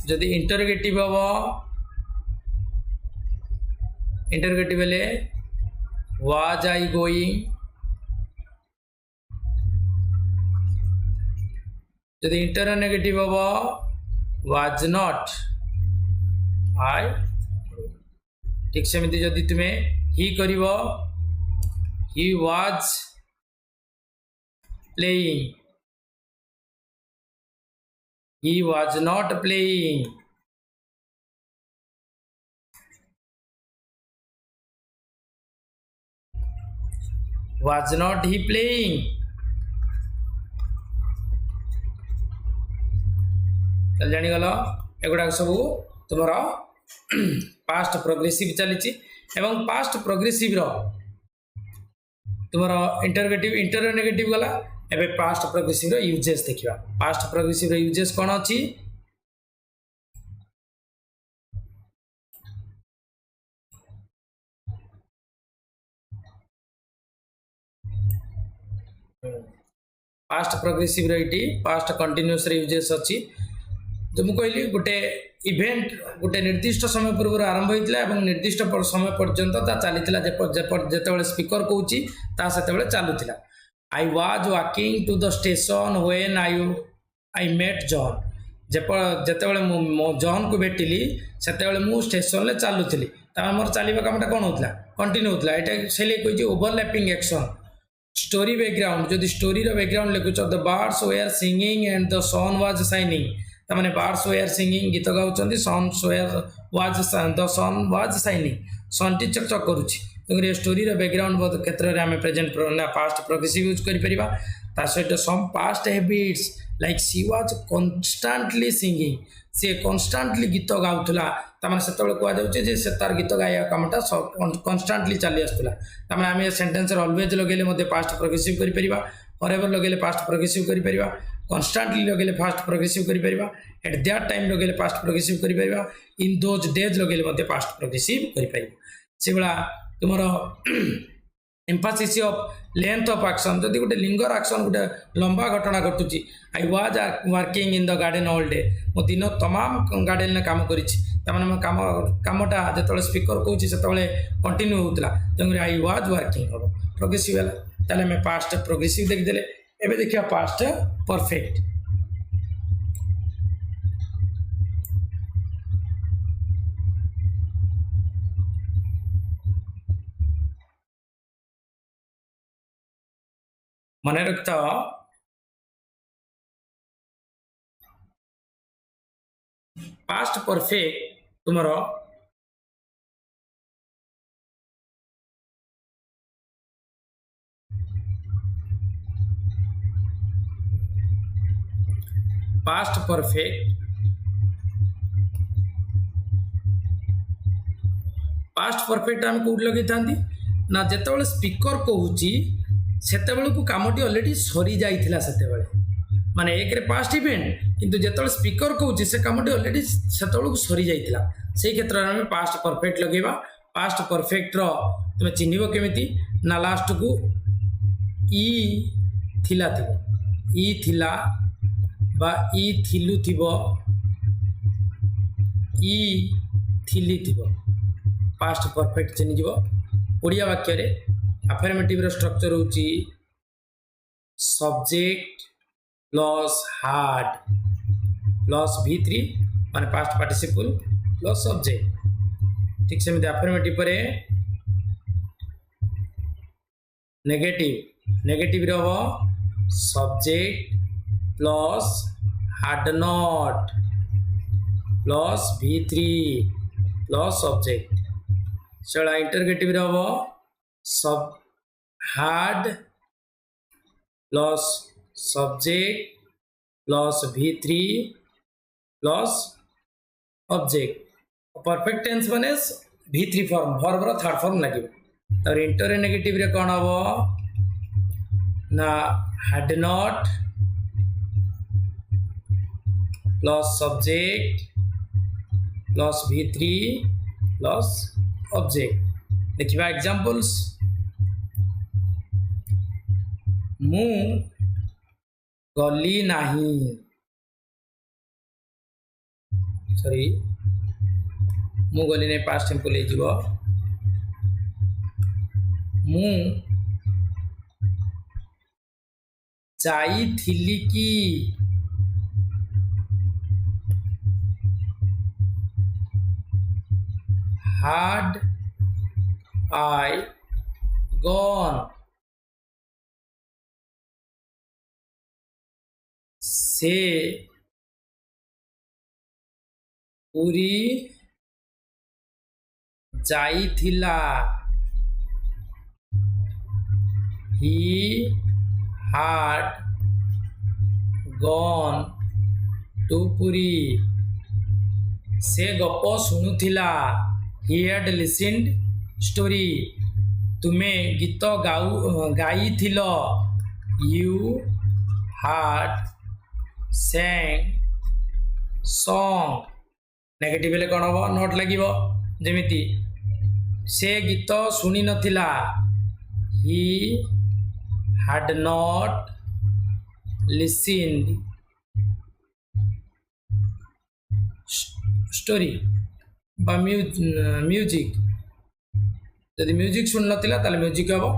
जदि इंटरोगेटिव हबो इंटरोगेटिव ले was I going जदि इंटरोगेटिव हबो was not I ठीक सेमिति जदि तुमे ही करिवो he was playing he was not playing was not he playing चल जानी गलो एगुड़ा सब तुमर पास्ट प्रोग्रेसिव चली एवं पास्ट प्रोग्रेसिव रो तुमर इंटरोगेटिव गला एबे पास्ट प्रोग्रेसिव रो यूजेस देखिबा पास्ट प्रोग्रेसिव रो यूजेस कोन अछि पास्ट प्रोग्रेसिव रो इटी पास्ट कंटीन्यूअस रो यूजेस अछि जो मु कहली गोटे इवेंट गोटे निर्दिष्ट समय पूर्व आरंभ होता है निर्दिष्ट समय पर्यंत चली जिते स्पीकर कहूँ से चलुला I was walking to the station when I met John जिते मो जॉन को भेटिली से स्टेशन चलुली मोर चलवा कमटा कौन होता कंटिन्यू होता है से कही ओवरलैपिंग एक्शन स्टोरी बैकग्राउंड जदि स्टोरी बैकग्राउंड लिखुच the birds were singing and the sun was shining तमाने बर्ड्स वेयर सिंगिंग गीत गाउछन्ती सन वाज शाइनिंग सन टी चकचक करुछि तो स्टोरी बैकग्राउंड बहुत क्षेत्र में आम प्रेजेंट ना पास्ट प्रोग्रेसिव यूज कर सहित some past habits like she was constantly singing she constantly गीत गाउथला तमाने सेतबेले कुआ जाउछि जे से तार गीत गाया कामटा कन्स्टांटली चली आस्तला तमाने आम सेंटेंस ऑलवेज लगेले मध्ये पास्ट प्रोग्रेसिव करि परिबा फॉरएवर लगेले पास्ट प्रोग्रेसिव करि परिबा कन्स्टांटली लगेले फास्ट प्रोग्रेसिव करि परिबा एट दैट टाइम लगेले पास्ट प्रोग्रेसिव करि परिबा इन दोज डेज लगेले मध्ये पास्ट प्रोग्रेसिव करि परिबा सेबला तुमरो emphasis of length of action जदि गोटे लिंगर एक्शन गोटे लंबा घटना घटुची I was working in the garden all day मो दिन तमाम गार्डन में काम करिछि तमाने मो कामटा जतले स्पीकर कहूछि सेतबेले कंटिन्यू होतला तंगरे आई वाज वर्किंग हो प्रोग्रेसिव हला ताले में पास्ट प्रोग्रेसिव देख देले एबे देखिया पास्ट परफेक्ट मने रखता पास्ट परफेक्ट तुमरो पास्ट परफेक्ट आम कौट लगे था ना जिते स्पीकर कहूँ सेतेबेले को कामटी ऑलरेडी सरी जाइथिला सेतेबेले माने एक रे पास्ट इवेंट किंतु जेतेबेले स्पीकर कहूँ से कामटी ऑलरेडी सेतेबेले को सरी जाइथिला से क्षेत्र में पास्ट परफेक्ट लगेबा पास्ट परफेक्ट रो तुम चिन्हिबो केमिति ना लास्ट को ई थिला बा ई थिलु थिबो ई थिली थिबो पास्ट परफेक्ट चिन्ह जीव ओडिया वाक्य रे अफर्मेटिव रो स्ट्रक्चर होची subject plus hard plus V3 माने पास्ट पार्टिसिपल प्लस सब्जेक्ट ठीक से अफर्मेटिव पर नेगेटिव रो subject plus had not plus V3 plus subject चला इंटरगेटिव रो सब had plus subject plus V3 plus object perfect tense माने V3 फॉर्म वर्ब रो थर्ड फॉर्म लगे और इंटरनेगेटिव रे कोन हबो ना had not plus subject plus V3 plus object देखिबा एग्जांपल्स मु गली नाही सॉरी मु गली ने पास्ट सिंपल हे जीवो मु जाईथिली की had I gone से पूरी जाईथिला he had gone to Puri से गप शुणुथिला he had listened story तुमे गीत गाई थिलो you had sang song negative ले कोन हो नोट लागिवो जेमिति से गीत सुनी नथिला he had not listened story बा म्यूजिक यदि म्यूजिक शुण नथिला ताले म्यूजिक हबो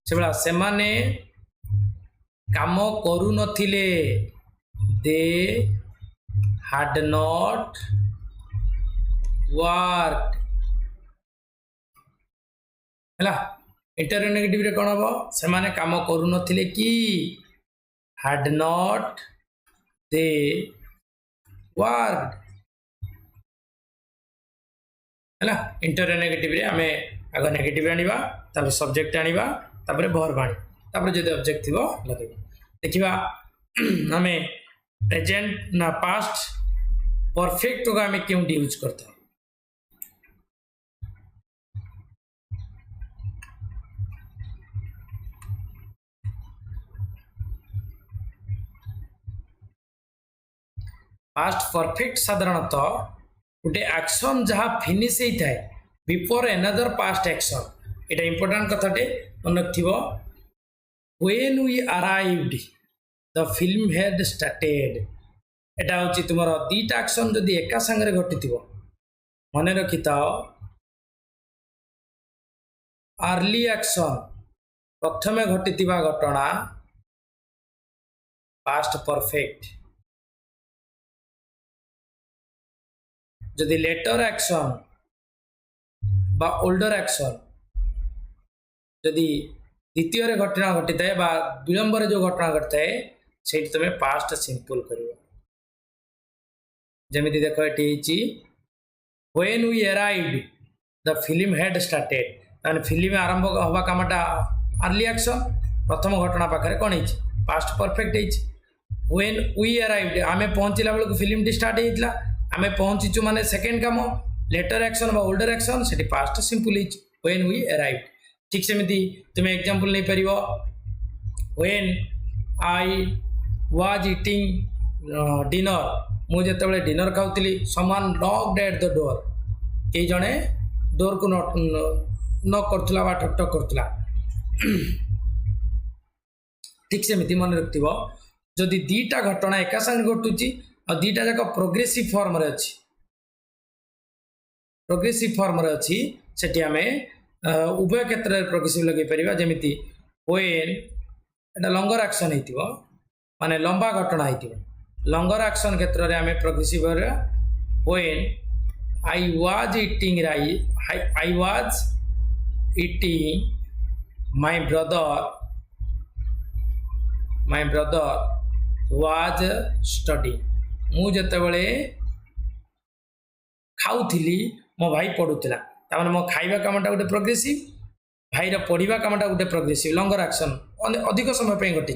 सेबला से माने काम करू नथिले दे had not worked हला इंटरनेगेटिव रे कोन हबो से माने काम करू नथिले की had not they worked हला इंटरनेगेटिव रे हमें आगे नेगेटिव आनिबा तापर सब्जेक्ट आनिबा तापर वर्ब आनी तापर जदि ऑब्जेक्ट थिबो लगेबा देखिबा हमें प्रेजेंट ना पास्ट परफेक्ट को हमें क्यों यूज करते हैं पास्ट परफेक्ट साधारणतः गोटे एक्शन जहाँ फिनिश होता है बिफोर एनदर पास्ट एक्शन ये इंपोर्टेंट कथाटे मन रखिबो when we arrived the film had started एटा होची तुमर दीटा एक्शन जदि एका संगे घटिथिबो मन रखिताओ अर्ली एक्शन प्रथमे घटिथिबा घटना पास्ट परफेक्ट जदि लेटर एक्शन बा ओल्डर एक्शन जदि द्वितीय रे घटना घटी थाए बा विलंब रे जो घटना घटता है सेठी तमे पास्ट सिंपल करिवो जेमिति देखो एठी हिची when we arrived the film had started माने फिल्म आरंभ हवा कामटा अर्ली एक्शन प्रथम घटना पाखरे कोन हिची पास्ट परफेक्ट हिची व्हेन वी अराइव्ड आमे पहुंचला बेलको फिल्म डी स्टार्ट हेइतला आमे पहुंचीचु माने सेकंड काम लेटर एक्शन बा ओल्डर एक्शन सेठी पास्ट सिंपल हिची व्हेन वी अराइव्ड ठीक सेमिति तुम एग्जांपल नहीं परिबो when I was eating dinner मु जेतेबेले डिनर खाउतली समान नॉक्ड एट द डोर के जणे डोर को नॉक करतला बा ठक ठक करतला ठीक सेमिति मन रखतिबो जदि दीटा घटना एका संग घटुची और दीटा जाक प्रोग्रेसिव फॉर्म रे अछि सेठी आमे उभय क्षेत्र में प्रोग्रेसिव लगे परिबा जेमिति व्हेन एटा लॉन्गर एक्शन हेतिबो माने लंबा घटना हेतिबो लॉन्गर एक्शन क्षेत्र में आमे progressive when I was eating I was eating my brother was study मु जेतेबेले खाउथिली मो भाई पढुथिला तामाने मो खाइबा कामटा गोटे प्रोग्रेसिव भाईर पढ़ा कामटा गोटे प्रोग्रेसिव लंगर एक्शन अधिक समय पे घटी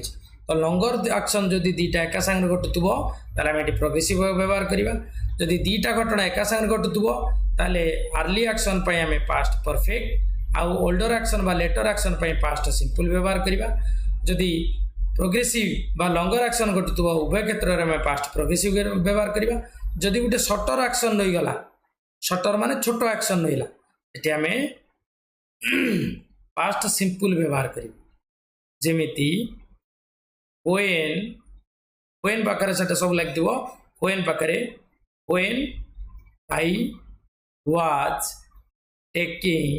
तो लंगर एक्शन जदि दीटा एका संगे घटुथबो ताले आमे प्रोग्रेसिव व्यवहार करिबा जदि दीटा घटना एका संगे घटुथबो ताले अर्ली एक्शन पय आमे पास्ट परफेक्ट आउ ओल्डर एक्शन बा लेटर एक्शन पय पास्ट सिंपल व्यवहार करिबा जदि प्रोग्रेसिव बा लंगर एक्शन घटुथबो उभय क्षेत्र रे आमे पास्ट प्रोग्रेसिव व्यवहार करिबा जदि गोटे शॉर्टर एक्शन रही गला शॉर्टर माने छोटो एक्शन रहिला एटी आमे पास्ट सिंपल व्यवहार करिबा जेमिति व्हेन पाखरे सेटा सब लाग दिबो व्हेन पाखरे when I was taking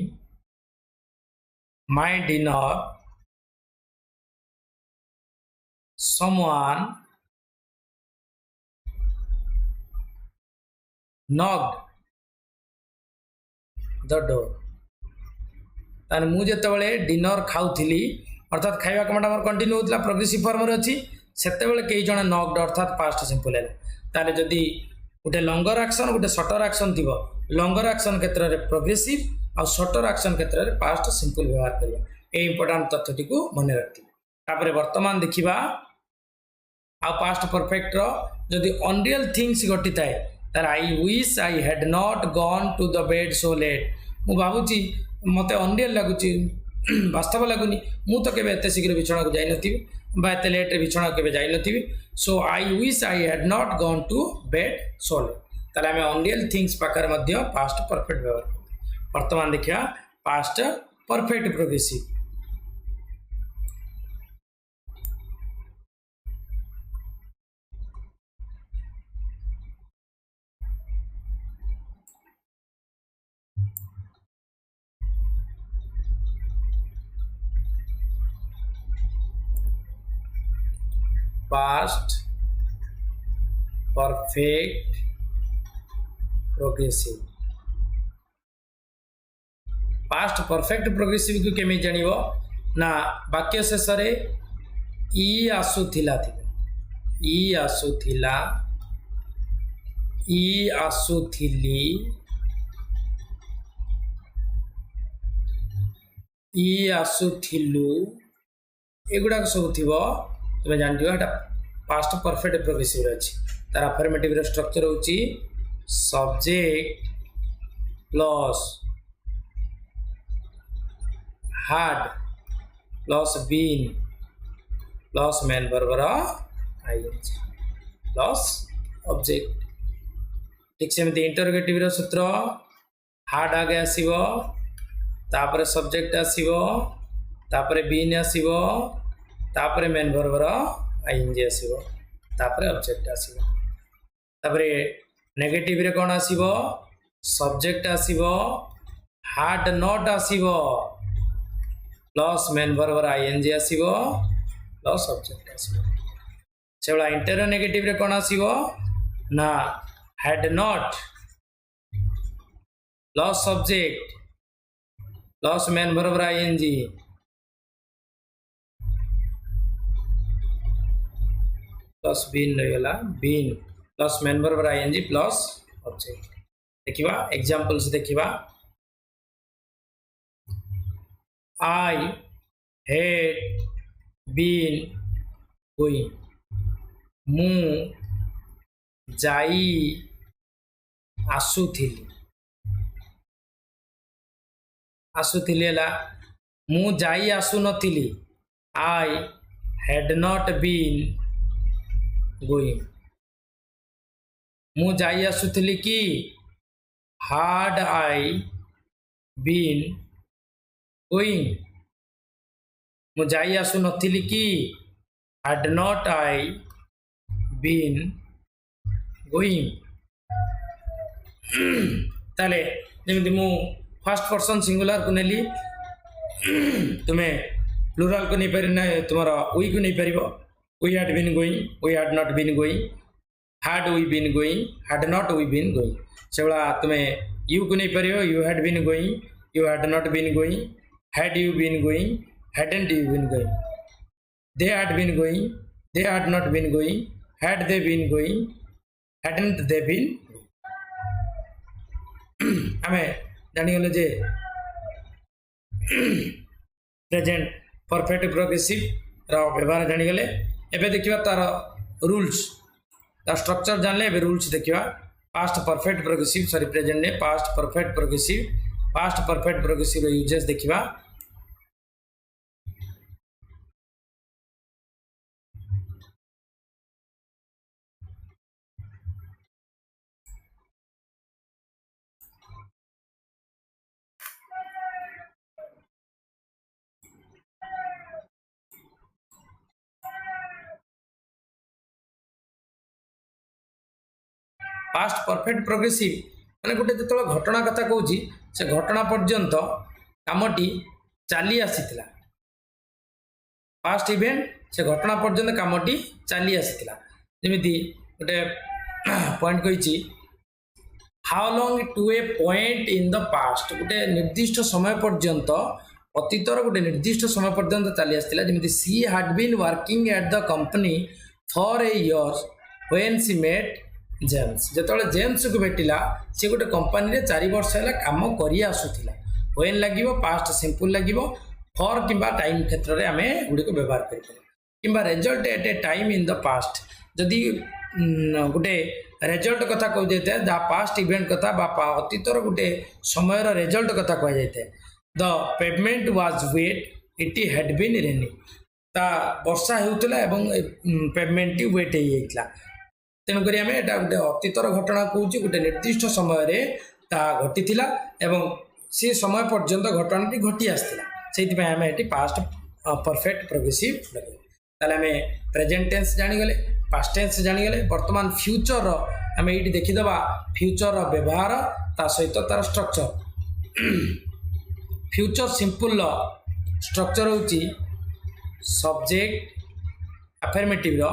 my dinner someone knocked the door ताने मु जेतेबेले डिनर खाउथिली अर्थात खाइबा कामटा हमर कंटिन्यू होतला प्रोग्रेसिव फॉर्म रे अछि सेतेबेले केई जण नॉक्ड अर्थात पास्ट सिंपल है ताने जदी गोटे लॉन्गर एक्शन गोटे शॉर्टर एक्शन थिबो लॉन्गर एक्शन क्षेत्र रे प्रोग्रेसिव आ शॉर्टर एक्शन क्षेत्र रे पास्ट सिंपल व्यवहार करिया ए इंपोर्टेंट तथ्यटी को मन रखि तापरे वर्तमान देखिबा आ पास्ट परफेक्ट रो जदी अनरियल थिंग्स घटी थाए तार I wish I had not gone to the bed so late मु भाबुची मते अनरियल लागुची वास्तव लागुनी मु तो केबे एते शीघ्र बिछणा को जाई नथिबी बा एते लेट रे बिछणा केबे जाई नथिबी so I wish I had not gone to bed so late ताले हमें अनरियल थिंग्स पाकर मध्य पास्ट परफेक्ट व्यवहार वर्तमान देखिया past perfect progressive past perfect progressive past perfect progressive को केमे जानिबो ना वाक्य शेष रे ई आसुथिला थिबो ई आसुथिला ई आसुथिली ई आसुथिलु एगुडा सब थिबो तुम जानथिबो एटा पास्ट परफेक्ट प्रोग्रेसिव अछि तार अफर्मेटिव रे स्ट्रक्चर होची subject plus had plus been plus main verb रो ing प्लस ऑब्जेक्ट ठीक सेमती इंटरोगेटिव रो सूत्र had आगे आसीबो तापरे सब्जेक्ट आसीबो तापरे been आसीबो तापरे मेन वर्ब रो ing आसीबो तापरे ऑब्जेक्ट आसीबो तापरे नेगेटिव रे कोन आसीबो सब्जेक्ट आसीबो had not आसीबो प्लस मेन वर्ब रो ing आसीबो प्लस ऑब्जेक्ट आसीबो सेवला इंटर नेगेटिव रे कोन आसीबो ना had not plus subject plus main verb रो ing प्लस बीन रहेगा been plus main verb ing plus object देखिबा एग्जांपल्स देखिबा I had been going मु जाई आसुथिली आसुथिली मु जाई आसु नथिली I had not been going मु जाई आसुथिली कि had I been going मु जाई आसु नथिली कि had not I been going ताले जेमिति मु फर्स्ट पर्सन सिंगुलर को नेली तुम्हें प्लूराल को नहीं पारि ना तुम्हारा वी को नहीं पार we had been going we had not been going had we been going had not we been going से भाया तुम्हें यू को नहीं पार you had been going you had not been going had you been going hadn't you been going they had been going they had not been going had they been going hadn't they been आमे जानिगले जे present perfect progressive रा व्यवहार जानिगले एबे देखिबा तार rules ता structure जानले एबे रूल्स देखिबा past perfect progressive sorry present ने पास्ट परफेक्ट प्रोग्रेसिव यूजेस देखिबा पास्ट परफेक्ट प्रोग्रेसिव माने गोटे जो घटना कथा कहूँ से घटना पर्यंत कामटी चली आसीला पास्ट इवेंट से घटना पर्यंत कामटी चली आसीला जमीती गोटे पॉइंट कही how long to a point in the past गोटे निर्दिष्ट समय पर्यंत अतीतर गोटे निर्दिष्ट समय पर्यंत चली आसीला जमीती she had been working at the company for a years when she met James जिते जेम्स को भेटिला सी गोटे कंपनी रे 4 वर्ष है कम कर आसूला व्हेन लगे पास्ट सिंपल लगे फॉर किंबा टाइम क्षेत्र में आम गुड़ी को व्यवहार करें result at a time in the past जदि गोटे रिजल्ट कथा कह जाए जहाँ पास्ट इवेंट कथा अतीतर गोटे समय रिजल्ट कथा कह जाए the pavement was wet it had been raining ता वर्षा होता पेमेंट वेट होता तेणुक आम यहाँ गोटे अतीतर घटना कौच गोटे निर्दिष्ट समय घटी सी समय पर्यंत घटना घटी आसाला से आम ये पास्ट परफेक्ट प्रोग्रेसिव लगे ताले आम प्रेजेंट टेंस जानीगले पास्ट टेंस जानीगले वर्तमान फ्यूचर आम ये देखीदे फ्यूचर व्यवहार ता सहित तार स्ट्रक्चर फ्यूचर सिंपल स्ट्रक्चर होची सब्जेक्ट अफर्मेटिव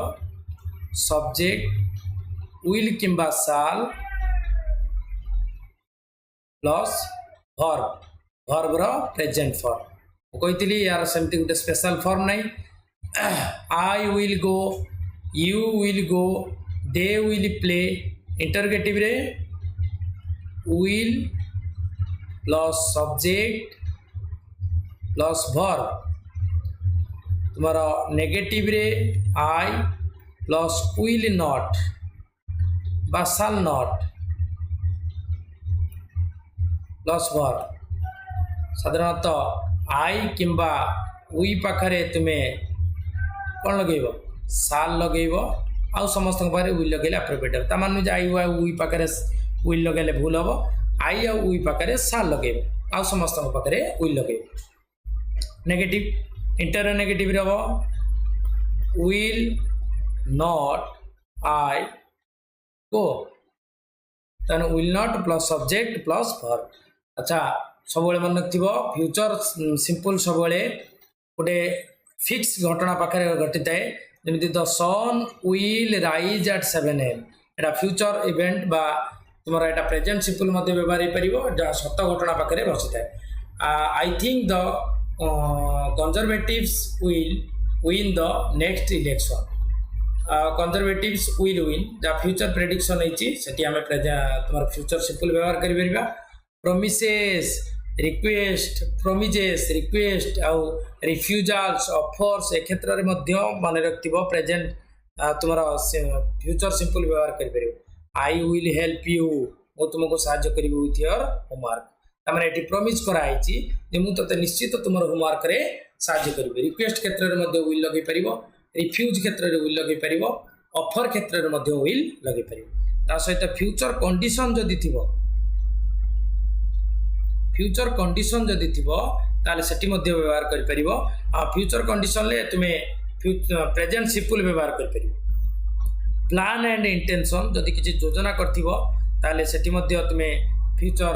सब्जेक्ट विल किंबा साल प्लस वर्ब रो प्रेजेंट फॉर्म कही यार सेमती गोटे स्पेशल फॉर्म नहीं I will go you will go they will play interrogative रे will plus subject plus verb तुम्हारा नेगेटिव रे आई प्लस विल नॉट बा शाल नॉट प्लस वर्ब साधारणतः आई किंबा वी पाखरे तुम्हें कौन लगेब शाल लगेब आउ समस्त विल लगे अप्रोप्रिएट ता मान आई वी पाखरे विल लगे भूल हम आई आउ वी पाखरे शाल लगेब आउ समस्त पाखरे विल लगेब नेगेटिव इंटर नेगेटिव हम विल नॉट आई को तेन will not plus subject plus verb अच्छा सब मन रखिथ फ्यूचर सिंपल सब गोटे फिक्स घटना पाखे घटी थाए जमी the sun will rise at 7 AM एटा फ्यूचर इवेंट बा तुम यहाँ प्रेजेंट सिंपल व्यवहार हो पार जहाँ सत घटना पाखे बसी थाए I think the conservatives will win the next election conservatives will win जहाँ फ्यूचर प्रेडिक्शन होती आम तुम फ्यूचर सिंपल व्यवहार कर प्रोमिसेस रिक्वेस्ट प्रोमिजेस रिक्वेस्ट आउ रिफ्यूजाल्स ऑफर्स ए क्षेत्र में मन रखिथ प्रेजेंट तुम फ्यूचर सिंपल व्यवहार कर आई विल हेल्प यू मु तुमको साहाय्य करी विथ योर होमवर्क तमाने ये प्रोमिज कराई मुझे निश्चित तुम होमवर्क रे साहाय्य करी रिक्वेस्ट क्षेत्र में विल लगे पार रिफ्यूज क्षेत्र में विल लगे पार ऑफर क्षेत्र में विल लगे पार सहित फ्यूचर कंडीशन जदि थी फ्यूचर कंडीशन जदि थी ताले सेठी मध्य व्यवहार कर परिबो फ्यूचर कंडीशन ले तुम्हें प्रेजेंट सिंपल व्यवहार कर परिबो प्लान एंड इंटेंशन जदि किसी योजना करथिबो ताले सेठी मध्य तुम्हें फ्यूचर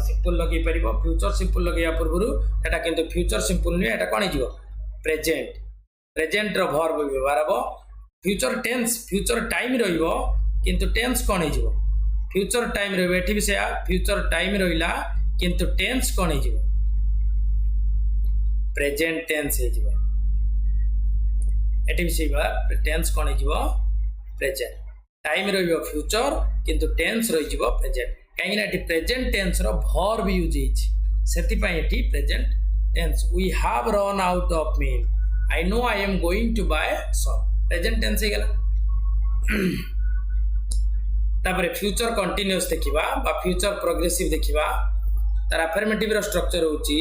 सिंपल लगे पार फ्यूचर सिंपल लगे पूर्व एटा किंतु फ्यूचर सिंपल नुहे एटा कौन हो प्रेजेंट प्रेजेंट रो वर्ब व्यवहार हम फ्यूचर टेंस फ्यूचर टाइम रहिबो किंतु टेंस कौन हो फ्यूचर टाइम रहिबो एठी भी से फ्यूचर टाइम रहिला किंतु टेंस कौन हो प्रेजेंट टेंस हो एठी भी से टेंस कौन हो प्रेजेंट टाइम रहिबो फ्यूचर किंतु टेंस रहिबो प्रेजेंट कहीं प्रेजेंट टेंस रो वर्ब यूज से present tense we have run out of milk I know I am going to buy some present tense हो गला तापर फ्यूचर कंटीन्यूअस देखिबा बा फ्यूचर प्रोग्रेसिव देखिबा तार अफर्मेटिव रो स्ट्रक्चर होची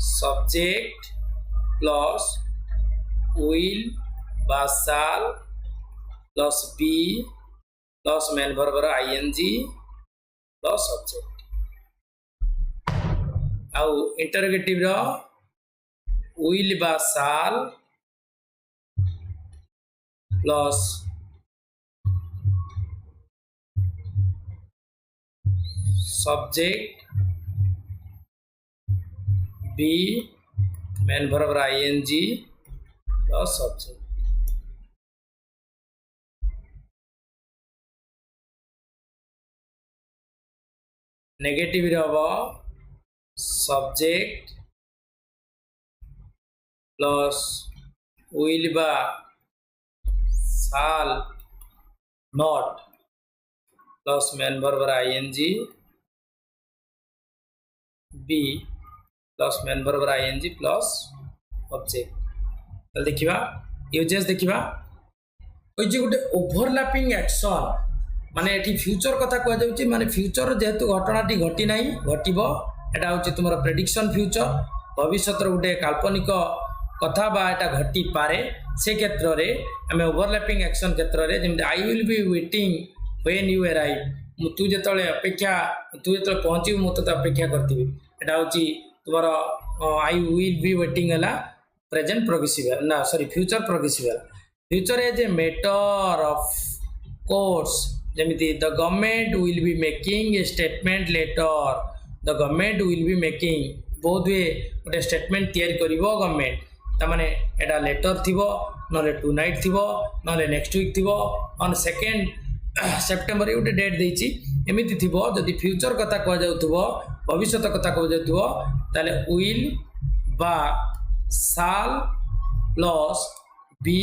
सब्जेक्ट प्लस विल बा shall plus be plus main verb रो आईएनजी प्लस सब्जेक्ट आउ इंटरोगेटिव रो विल बा shall plus subject be main verb ING plus subject negative हम सब्जेक्ट प्लस विल बा shall not plus main verb ING be plus main verb ING plus object तो देखिबा uses देखिबा ओइ जे गुटे overlapping action माने एठी फ्यूचर कथा कह जाउची माने फ्यूचर जेहेतु घटनाटी घटी नाही घटिबो एटा होची तुमरा प्रेडिक्शन फ्यूचर भविष्यतर गुटे काल्पनिक कथा बा एटा घटी पारे से क्षेत्र रे हमें ओवरलैपिंग एक्शन क्षेत्र रे जेम I will be waiting when you arrive तू जेतले अपेक्षा तू जेतले पहुंची मु तो अपेक्षा करथिबी एटा होची तुमरा आई विल बी वेटिंग हला प्रेजेंट प्रोग्रेसिव ना sorry future progressive future is a matter of course जमिति the government will be making a statement later the government will be making बहुत वे गोटे स्टेटमेंट तैयारी करिवो गवर्नमेंट तमाने एटा लेटर थिवो नले to night थिवो नले नेक्स्ट वीक थिवो ऑन 2 सेप्टेम्बर गोटे डेट देछि एमिति थिवो जदि फ्यूचर कथा कह जाउथबो भविष्य कथा कह जाउथबो ताले विल बा shall plus be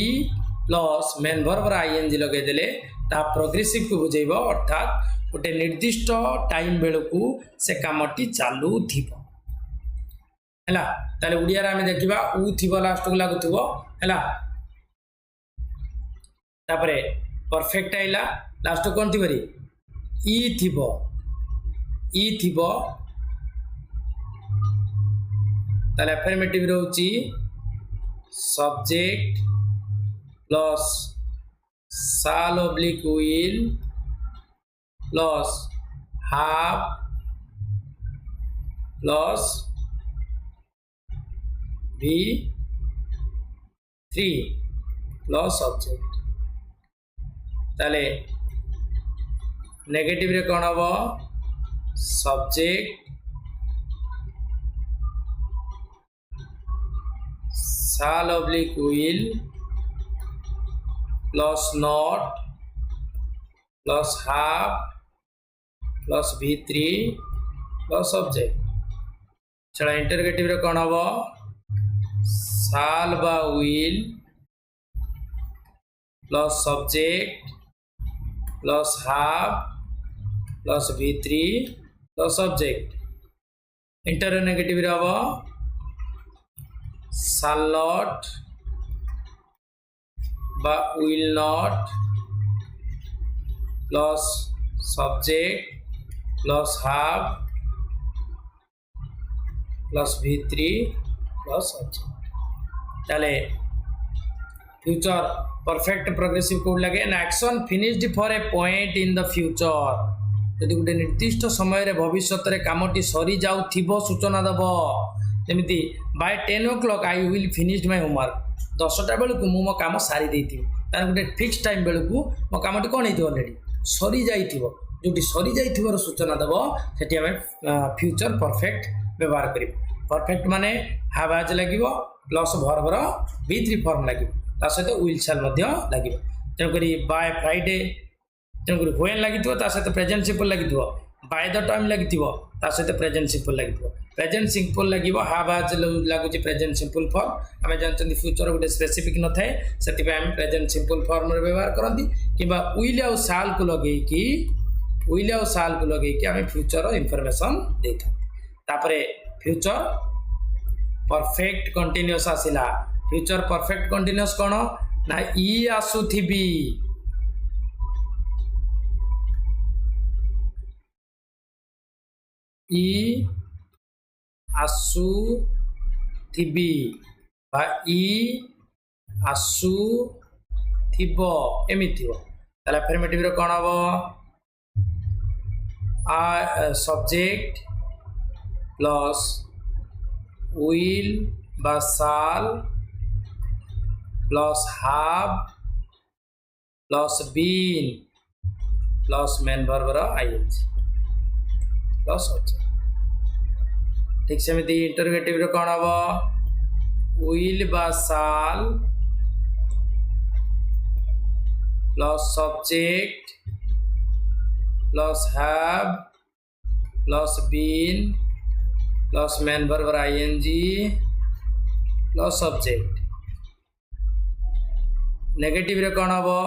plus main verb ING लगे देले ता प्रोग्रेसिव को बुझेइबो अर्थात गोटे निर्दिष्ट टाइम बेलू से कामटी चालू थिबो हैला ताले उड़िया रे हमें देखिबा उ थिबो लास्ट को लागुथबो हैला तापरे परफेक्ट आइला लास्ट कोन थिबरी ई थिबो ताले अफर्मेटिव रहउची subject plus shall oblique will plus have plus V3 plus subject ताले नेगेटिव रे कौन हम subject shall oblique will plus not plus have plus V3 plus subject चला इंटरगेटिव रे कौन हम शाल बा will plus subject plus have plus V3 plus subject inter negative रे हम शाल नॉट बा will not plus subject plus have plus V3 plus subject ताले future perfect progressive code लगे an action finished for a point in the future यदि गोटे निर्दिष्ट समय रे भविष्य रे कामटी सरी जाउ थिबो सूचना दबो जेमिति by 10 o'clock I will finished my homework 10टा बेलू मु काम सारी देती तार गोटे फिक्स टाइम बेलू मो कामटी कौन होती अलरेडी सरी जाइथिबो जोटी सरी जाइथिबार सूचना देव सेठी आमे फ्यूचर परफेक्ट व्यवहार करिब परफेक्ट माने हैव हैज लागिवो प्लस वर्बर बी3 फॉर्म लागिवो ता सहित विल शैल मध्ये लागिवो तेन करी बाय फ्राइडे तेन करी व्हेन लागिथिवो ता सहित प्रेजेंट सिंपल लागिथिवो बाय द टाइम लागिथिवो ता सहित प्रेजेंट सिंपल लागिथिवो प्रेजेंट सिंपल लागिवो हैव हैज लागुची प्रेजेंट सिंपल फॉर्म आमे जानचंदी फ्यूचर गोटे स्पेसिफिक न थाए सेति पे आमे प्रेजेंट सिंपल फॉर्म रे व्यवहार करंती किबा विल आ शाल को लगे कि विल आ शाल को लगे कि आमे फ्यूचर इंफॉर्मेशन देथा तापरे फ्यूचर परफेक्ट कंटीन्यूअस आसिला फ्यूचर परफेक्ट कंटीन्यूअस कोन ना ई आसुथिबी ई आसुथिबी बा ई आसुथिबो एमिथिबो ताला अफर्मेटिव रे कोन हबो आ सब्जेक्ट प्लस will বা shall plus have plus been plus main verb ing plus object ठीक सेमिति इंटरोगेटिव रे कोन हबो will বা shall plus subject plus have plus been plus main verb ing plus subject negative रे कोन हबो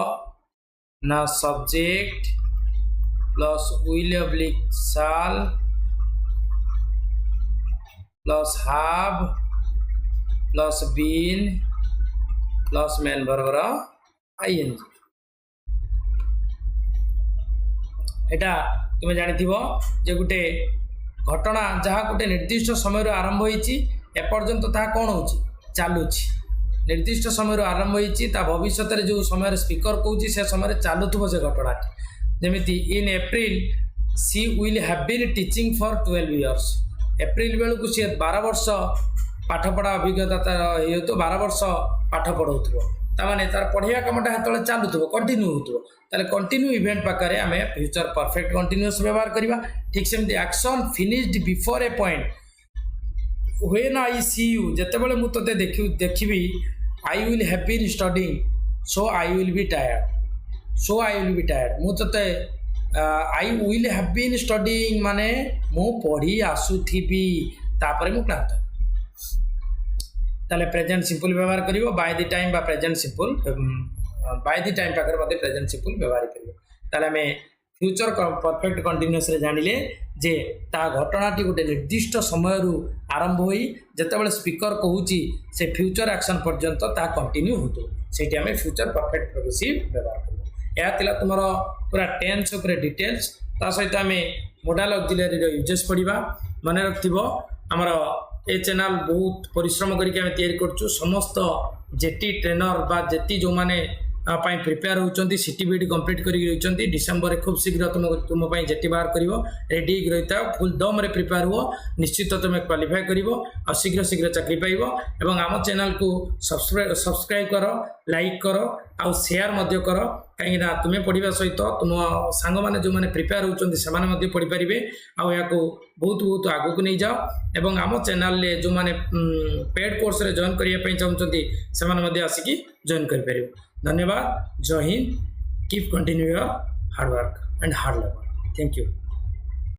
ना subject plus will oblique shall plus have plus been plus main verb ing एटा तुमे जानिथिबो जे गुटे घटना जहाँ गोटे निर्दिष्ट समय आरंभ होती एपर्यंत ता कौन हो चलुची निर्दिष्ट समय आरंभ होती भविष्य में जो समय स्पीकर कहूँ से समय चलुव से घटना जमी in April she will have been teaching for 12 years April बेलू सी 12 वर्ष पाठपढ़ा अभिज्ञता तार ये 12 वर्ष पाठ पढ़ाऊ ताने तार पढ़िया कमटा जो चलुव कंटिन्यू हो कंटिन्यू इवेंट पाखे आम फ्यूचर परफेक्ट कंटिन्यूअस व्यवहार करवा ठीक सेमती action finished before a point when I see you जितेबाला मुझे देखी I will have been studying so I will be tired मुझे I will have been studying माने मु पढ़ी आसुथिबी तापरे मु क्लांत ताले प्रेजेंट सिंपल व्यवहार करिवो बाय द टाइम बा present simple bye the time पाकर मते प्रेजेंट सिंपल व्यवहार करिवो ताले हमें फ्यूचर परफेक्ट कंटिन्यूअस रे जानिले जे ता घटनाटी गोटे निर्दिष्ट समय आरंभ होई जतेबेले स्पीकर कहूची से फ्यूचर एक्शन पर्यंत ता कंटिन्यू होतो सेठी हमें फ्यूचर परफेक्ट प्रोग्रेसिव व्यवहार करिवो या तिला तुमरो पूरा टेंस ऊपर डिटेल्स ता सहित हमें मॉडल ऑक्सिलरी रे यूजेस पढिबा माने रखथिबो हमरो ए चैनल बहुत परिश्रम करके आम तैयारी करछु समस्त जेटी ट्रेनर बा जेटी जो माने प्रिपेयर होती सीटीबीटी कंप्लीट कर डिसेम्बर खूब शीघ्र तुम जेटी बाहर कर रेडी रही था फुल दम रे प्रिपेयर हुआ निश्चित तुम क्वालिफाई कर शीघ्र शीघ्र चाकरी पाइब एवं आम चैनल को सब्सक्राइब कर लाइक कर आ शेयर कर कहीं तुम्हें पढ़ा सहित तुम सांग मैंने जो मैंने प्रिपेयर होती से पढ़ी पारे आया बहुत बहुत आगू को नहीं जाओ एवं आम चैनल जो मैंने पेड कोर्स रे जॉइन करने चाहते से आसिकी जॉइन कर धन्यवाद जय Hind keep continue your hard work and hard labour thank you.